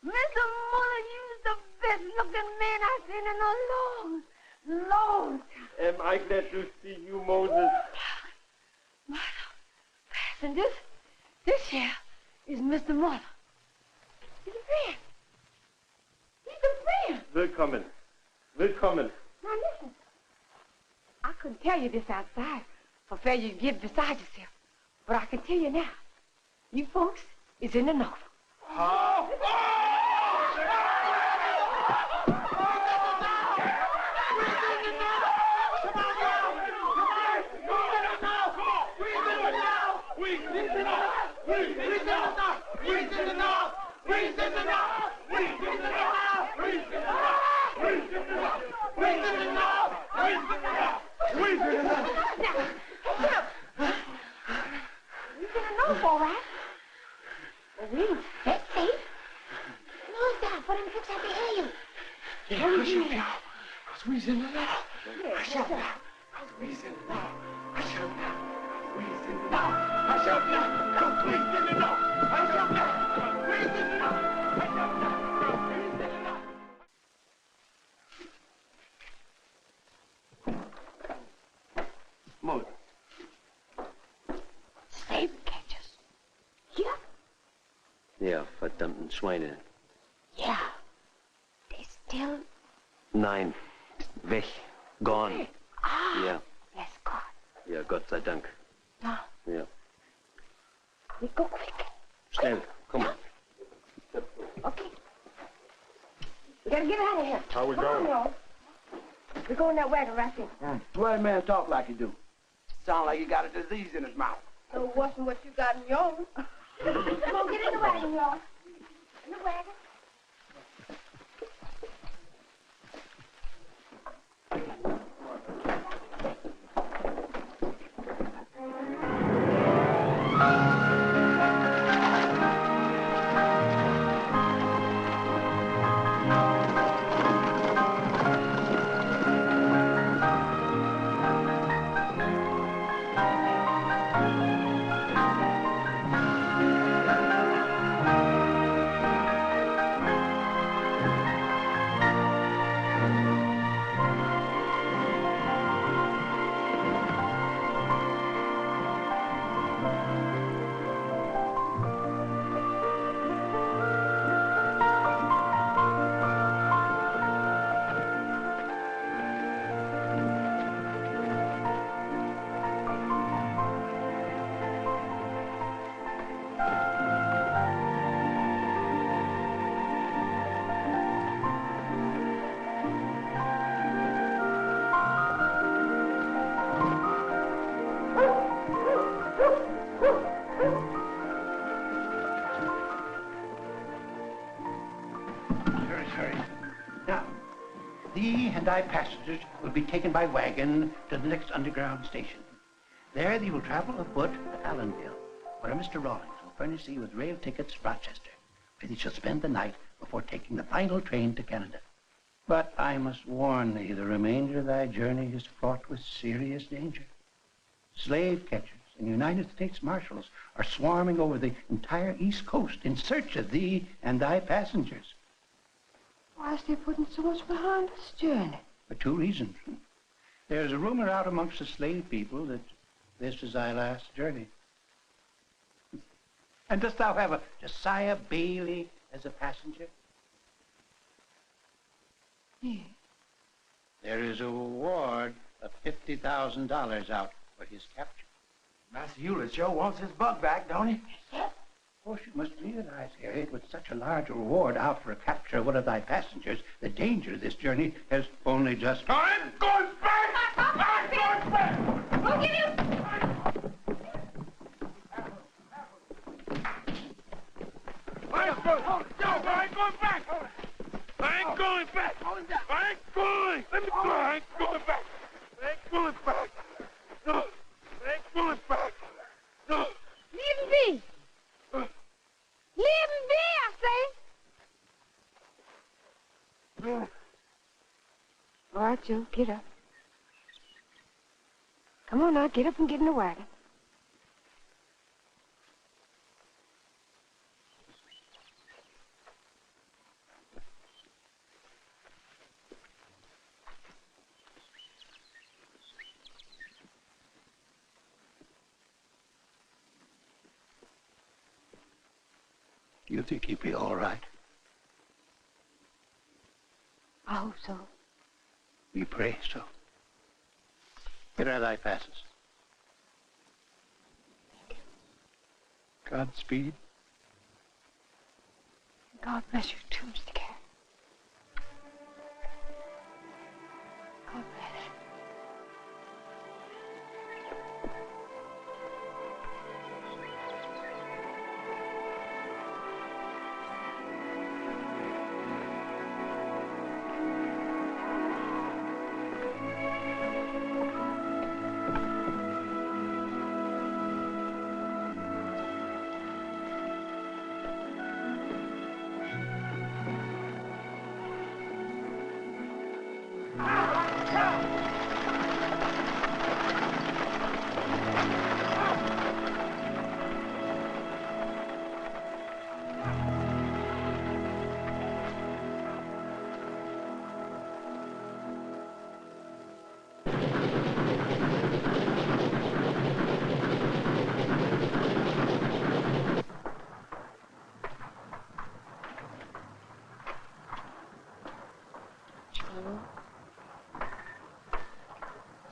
Mr. Muller, you's the best looking man I've seen in a long, long time. Am I glad to see you, Moses? And this here is Mr. Muller. He's a friend. He's a friend. Willkommen. Willkommen. Now listen, I couldn't tell you this outside for fear you'd get beside yourself. But I can tell you now, you folks is in the north. Oh! All right. Well, that's safe. No, stop. Put him fix out the hair. Yeah, hush up now. Squeeze in the now. Hush up now. Squeeze in the now. Hush up now. Squeeze in the now. Hush up now. Go squeeze in the now. Hush up now. Go squeeze in the now. Hush up now. Go squeeze in the now. Moses. Slave catchers. Hier? Ja, verdammten Schweine. Ja. They still... Nein, weg, gone. Ah, Ja, bless God. ja, Gott sei Dank. Now, Ja. we go quick. Schnell, komm mal. Okay. We gotta get out of here. How we Come going? on, y'all. We're going that wagon right there. Why that man talk like he do? Sound like he got a disease in his mouth. So worse than what you got in yours. Come on, get in the wagon, y'all. In the wagon. Thee and thy passengers will be taken by wagon to the next underground station. There thee will travel afoot to Allenville, where Mr. Rawlings will furnish thee with rail tickets to Rochester, where thee shall spend the night before taking the final train to Canada. But I must warn thee, the remainder of thy journey is fraught with serious danger. Slave catchers and United States Marshals are swarming over the entire East Coast in search of thee and thy passengers. Why is they putting so much behind this journey? For two reasons. There's a rumor out amongst the slave people that this is thy last journey. And dost thou have a Josiah Bailey as a passenger? Yeah. There is a reward of $50,000 out for his capture. Master Hewlett sure wants his bug back, don't he? Of course, you must realize, Harriet, with such a large reward out for a capture of one of thy passengers, the danger of this journey has only just... I'm going back! I'm going back! Go get him! I ain't going back! I ain't going back! I ain't going! Let me go! I ain't going back! I ain't going back! No! I ain't going back! No! Leave him be! Leave him be, I say! All right, Joe, get up. Come on now, get up and get in the wagon. You think he'll be all right? I hope so. We pray so. Here are thy passes. Godspeed. God bless you too, Mr. Carey. God bless.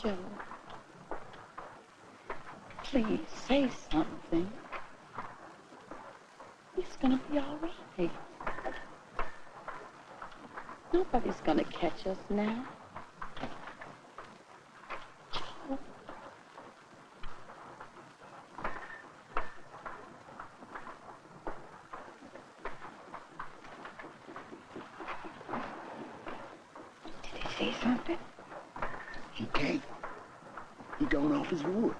Joe, please say something. It's gonna be all right. Nobody's gonna catch us now. Joe. Did he say something? He can't. He gone off his wood.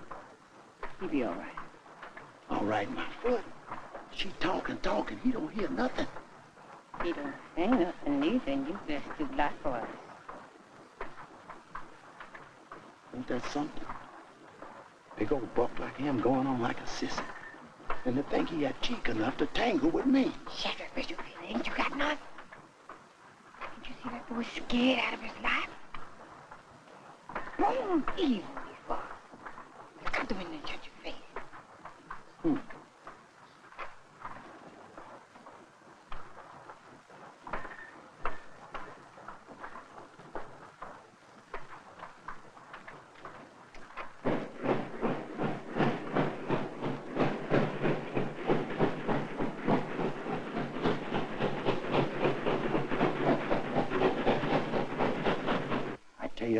He'll be all right. All right, my foot. She talking. He don't hear nothing. He don't say nothing either, and you best do likewise. Ain't that something? Big old buck like him going on like a sissy. And to think he had cheek enough to tangle with me. Shut up, Mr. Billy. Ain't you got none? Did you see that boy scared out of his life? Born evil he was. Look out the window and shut your face.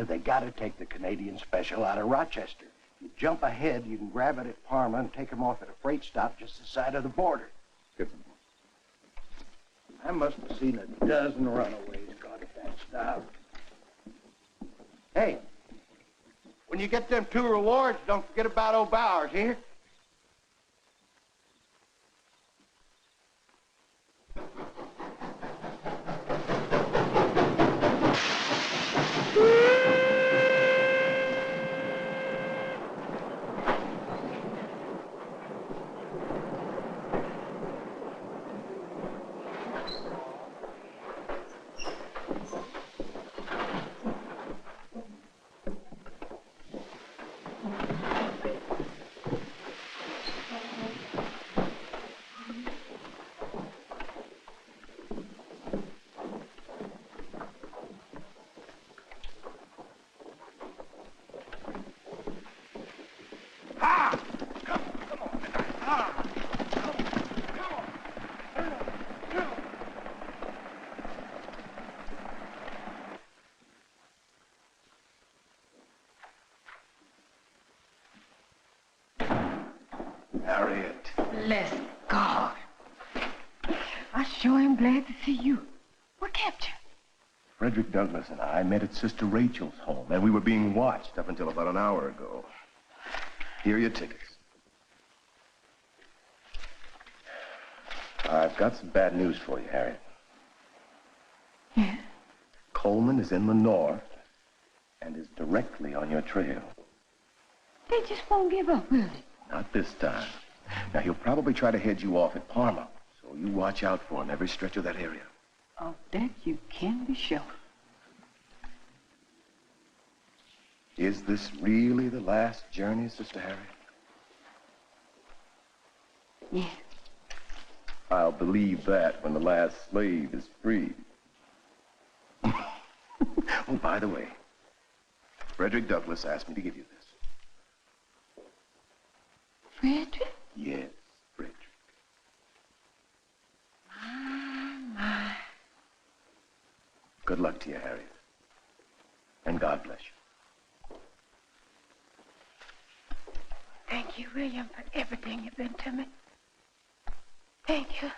They gotta take the Canadian special out of Rochester. You jump ahead, you can grab it at Parma and take them off at a freight stop just this side of the border. Good. I must have seen a dozen runaways caught at that stop. Hey, when you get them 2 rewards, don't forget about old Bowers here. Harriet. Bless God. I sure am glad to see you. What kept you? Frederick Douglass and I met at Sister Rachel's home, and we were being watched up until about an hour ago. Here are your tickets. I've got some bad news for you, Harriet. Yeah? Coleman is in the north and is directly on your trail. They just won't give up, will they? Not this time. Now, he'll probably try to head you off at Parma, so you watch out for him every stretch of that area. Of that you can be sure. Is this really the last journey, Sister Harriet? Yeah. I'll believe that when the last slave is freed. Oh, by the way, Frederick Douglass asked me to give you this. Frederick? Yes, Frederick. My. Good luck to you, Harriet. And God bless you. Thank you, William, for everything you've been to me. Thank you.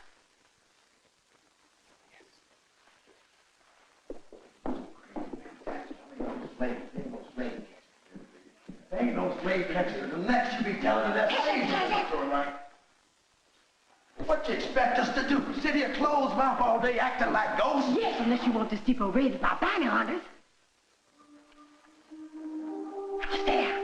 Ain't no slave catcher. The next you be telling me that slave right. What you expect us to do? Sit here closed mouth all day acting like ghosts? Yes, unless you want this depot raided by bounty hunters. What's there?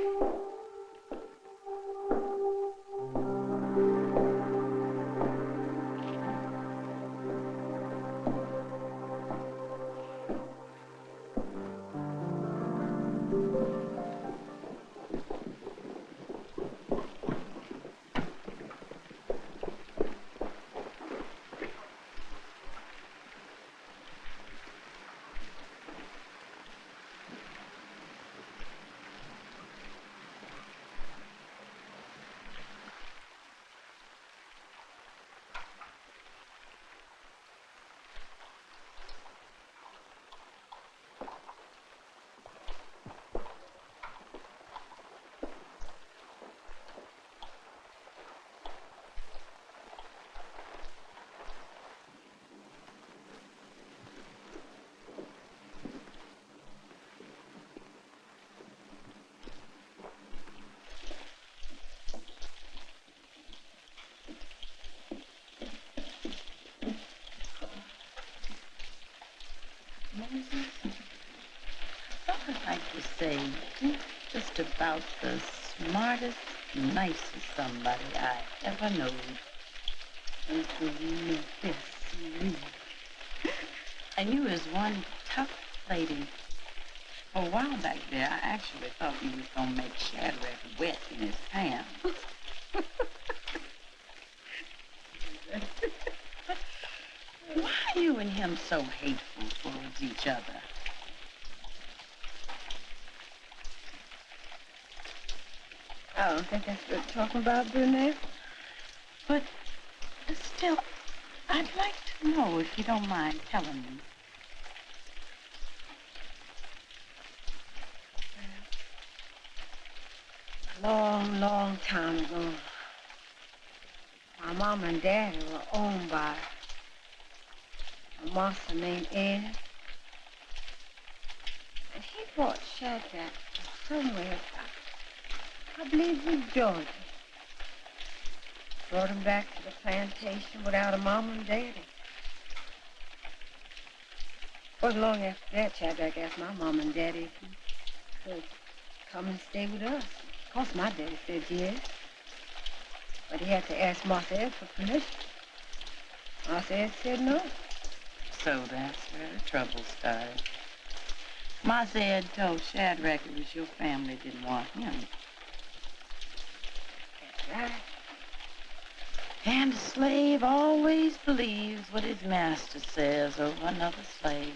I would like to say you're just about the smartest, nicest somebody I ever knowed. Until you knew this, you read. And you was one tough lady. For a while back there, I actually thought you was gonna make Shadrach wet in his pants. Why are you and him so hateful towards each other? I don't think that's what we're talking about, Brunette. But still, I'd like to know if you don't mind telling me. Long, long time ago, my mom and daddy were owned by a monster named Ed. And he brought Shadrach somewhere, I believe it was Georgia. Brought him back to the plantation without a mom and daddy. Wasn't long after that, Shadrach asked my mom and daddy if he could come and stay with us. Of course, my daddy said yes. But he had to ask Marcy Ed for permission. Marcy Ed said no. So that's where the trouble started. Marcy Ed told Shadrach it was your family didn't want him. That's right. And a slave always believes what his master says over another slave.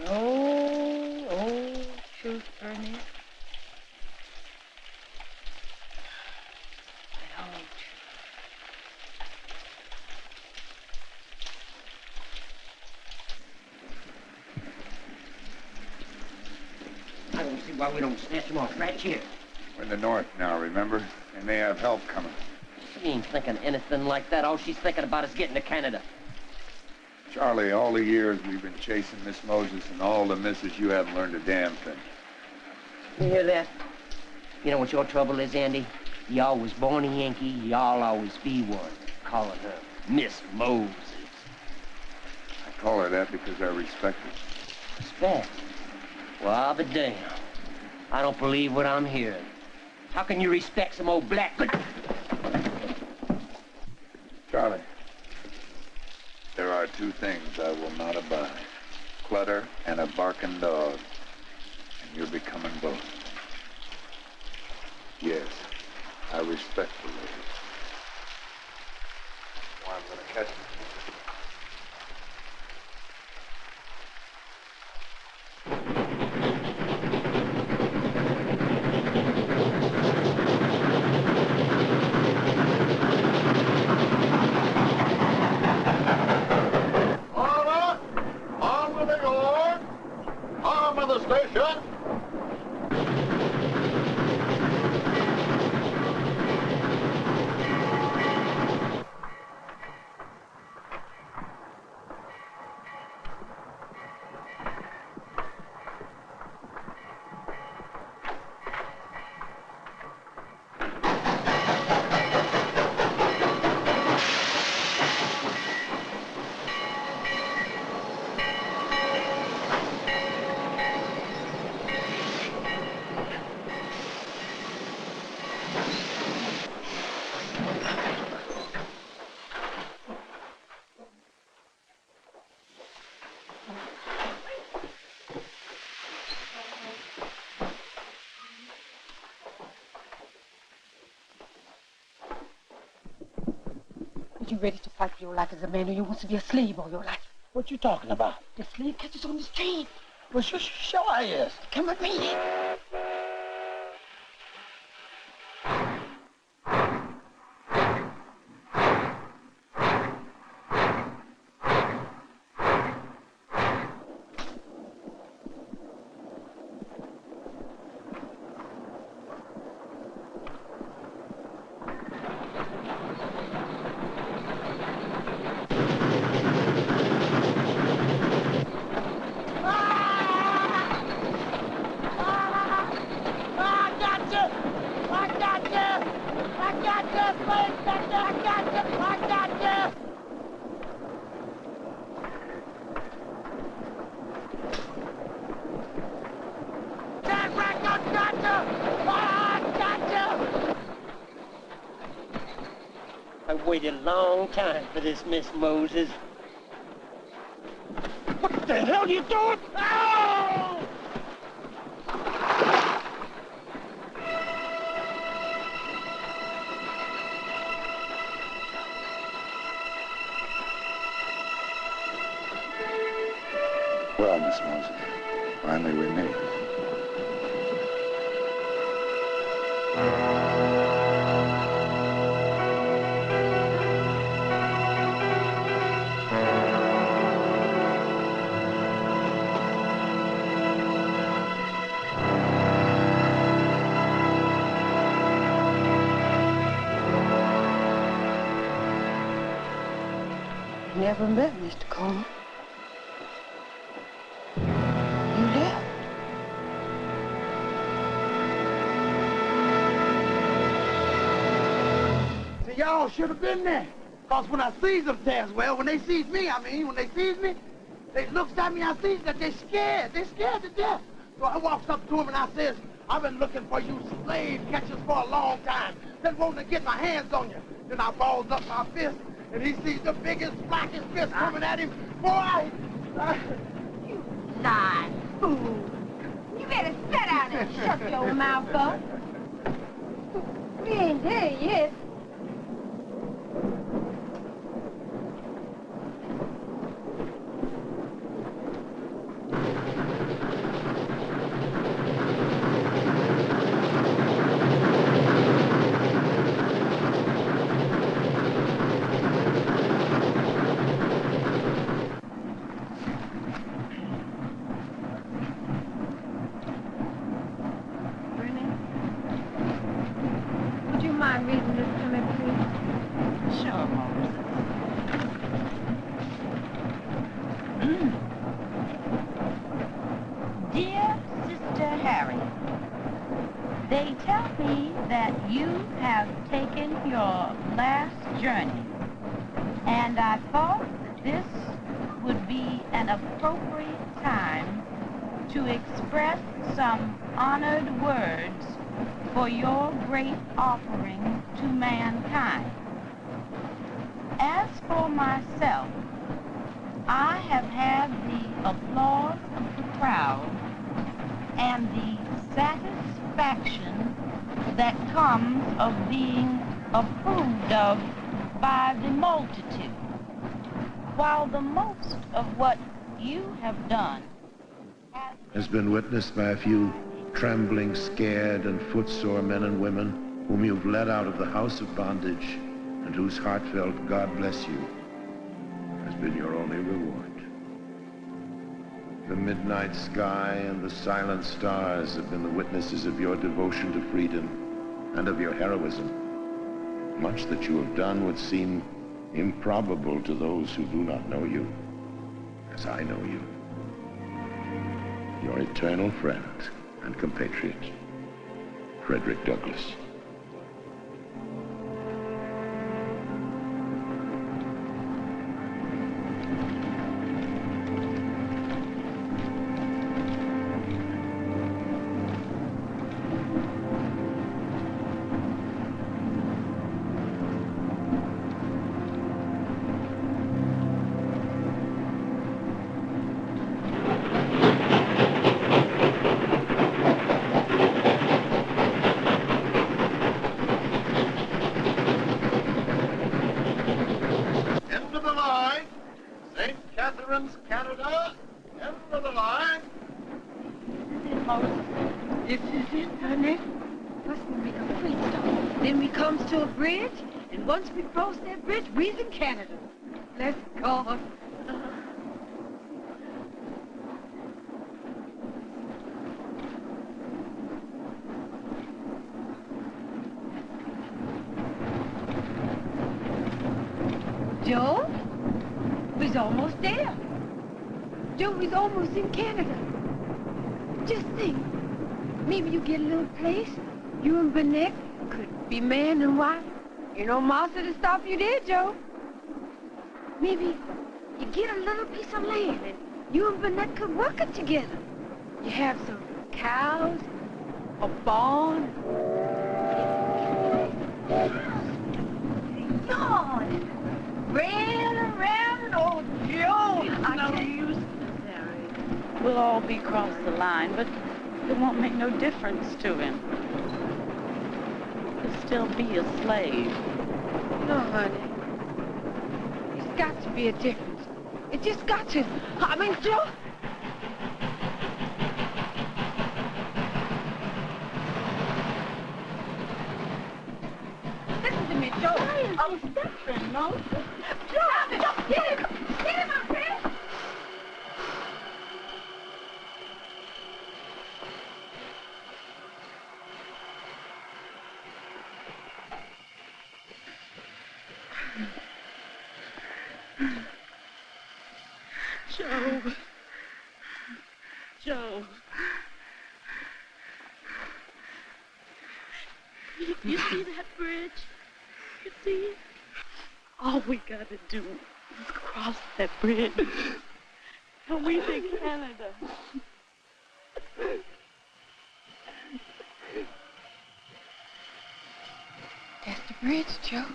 Old truth, Bernie. I don't see why we don't snatch him off right here. We're in the north now, remember? They may have help coming. She ain't thinking anything like that. All she's thinking about is getting to Canada. Charlie, all the years we've been chasing Miss Moses and all the misses, you haven't learned a damn thing. You hear that? You know what your trouble is, Andy? Y'all was born a Yankee, y'all always be one. Calling her Miss Moses. I call her that because I respect her. Respect? Well, I'll be damned. I don't believe what I'm hearing. How can you respect some old black... Charlie, there are two things I will not abide. Clutter and a barking dog. And you're becoming both. Yes, I respect the lady. I'm gonna catch him. Order! On with the order! Arm of the station! You ready to fight for your life as a man, or you want to be a slave all your life? What you talking about? The slave catches on this train. Well, sure I is. Come with me. I waited a long time for this, Miss Moses. What the hell you doing? Ow! Well, Miss Moses, finally we made it. Never met Mr. Coleman. You left. See, y'all should have been there. Because when I sees them Taz, well, when they sees me, when they sees me, they looks at me, I sees that they're scared. They're scared to death. So I walks up to them and I says, I've been looking for you slave catchers for a long time. Been wanting to get my hands on you. Then I balls up my fist, and he sees the biggest, blackest fist coming at him. Boy! You lying fool. You better sit down and shut your mouth up. We ain't there yet. Dear Sister Harriet, they tell me that you have taken your last journey, and I thought this would be an appropriate time to express some honored words for your great offering to mankind. As for myself, I have had the applause of the crowd and the satisfaction that comes of being approved of by the multitude. while the most of what you have done has been witnessed by a few trembling, scared, and footsore men and women whom you've led out of the house of bondage and whose heartfelt "God bless you" has been your only reward. The midnight sky and the silent stars have been the witnesses of your devotion to freedom and of your heroism. Much that you have done would seem improbable to those who do not know you, as I know you. Your eternal friend and compatriot, Frederick Douglass. Canada, end of the line. This is it, honey. First we make a quick stop. Then we comes to a bridge, and once we cross that bridge, we's in Canada. Let's go. Joe, we's almost there. Joe, we's almost in Canada. Just think, maybe you get a little place, you and Burnett could be man and wife. You know, Marcy to stop you there, Joe. Maybe you get a little piece of land and you and Burnett could work it together. You have some cows, a barn. Yawn. Ran around, oh, Joe. No use, Harry. We'll all be across the line, but it won't make no difference to him. He'll still be a slave. No, honey. It's got to be a difference. It just got to. I mean, Joe. Listen to me, Joe. I'm different, no? Joe, get him! Get him, my friend! Joe. Joe. You see that bridge? You see it? All we gotta do is cross that bridge. And we's in Canada. That's the bridge, Joe.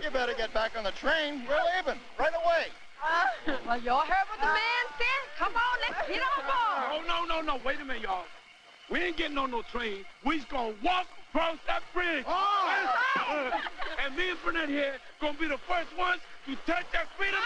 You better get back on the train. We're leaving right away. Well, y'all heard what the man said? Come on, let's get on board. No. Wait a minute, y'all. We ain't getting on no train. We's gonna walk across that bridge. Oh! And me and Burnett here gonna be the first ones to touch that freedom.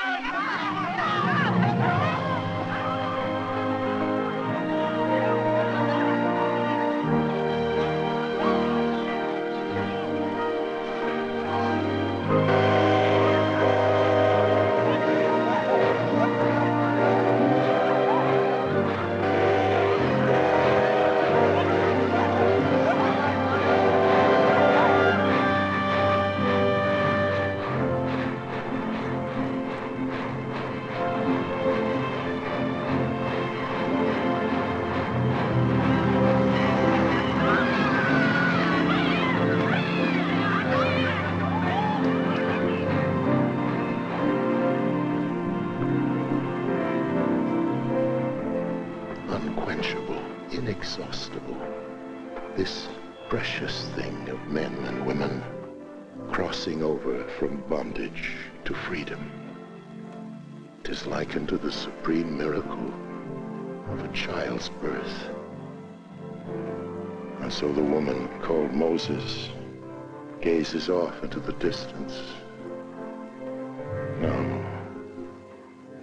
inexhaustible. This precious thing of men and women crossing over from bondage to freedom. 'Tis likened to the supreme miracle of a child's birth. And so the woman called Moses gazes off into the distance. No,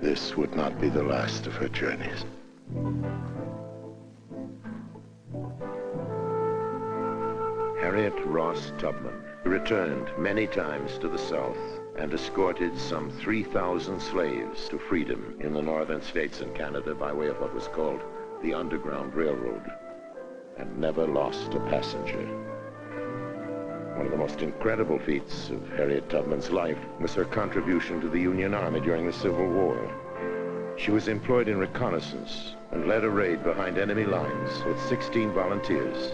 this would not be the last of her journeys. Harriet Ross Tubman returned many times to the South and escorted some 3,000 slaves to freedom in the northern states and Canada by way of what was called the Underground Railroad, and never lost a passenger. One of the most incredible feats of Harriet Tubman's life was her contribution to the Union Army during the Civil War. She was employed in reconnaissance and led a raid behind enemy lines with 16 volunteers,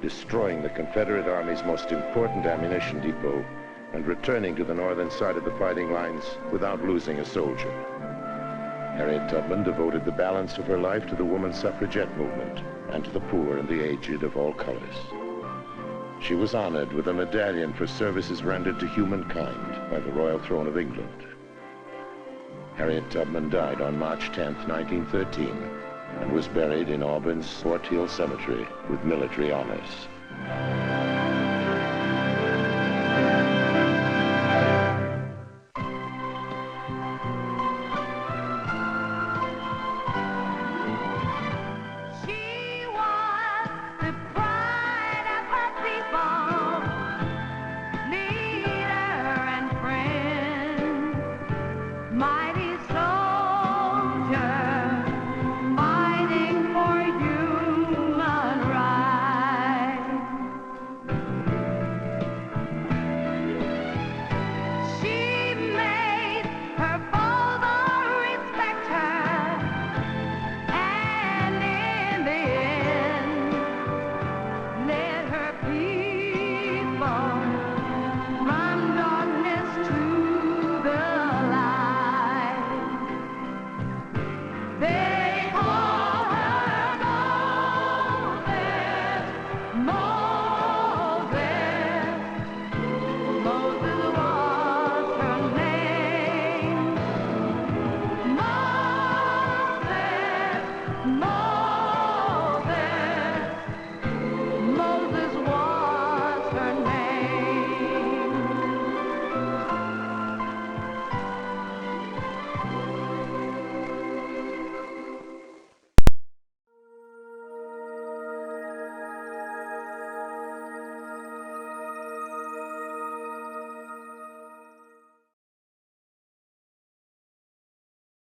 destroying the Confederate Army's most important ammunition depot and returning to the northern side of the fighting lines without losing a soldier. Harriet Tubman devoted the balance of her life to the women's suffragette movement and to the poor and the aged of all colors. She was honored with a medallion for services rendered to humankind by the Royal Throne of England. Harriet Tubman died on March 10th, 1913, and was buried in Auburn's Fort Hill Cemetery with military honors.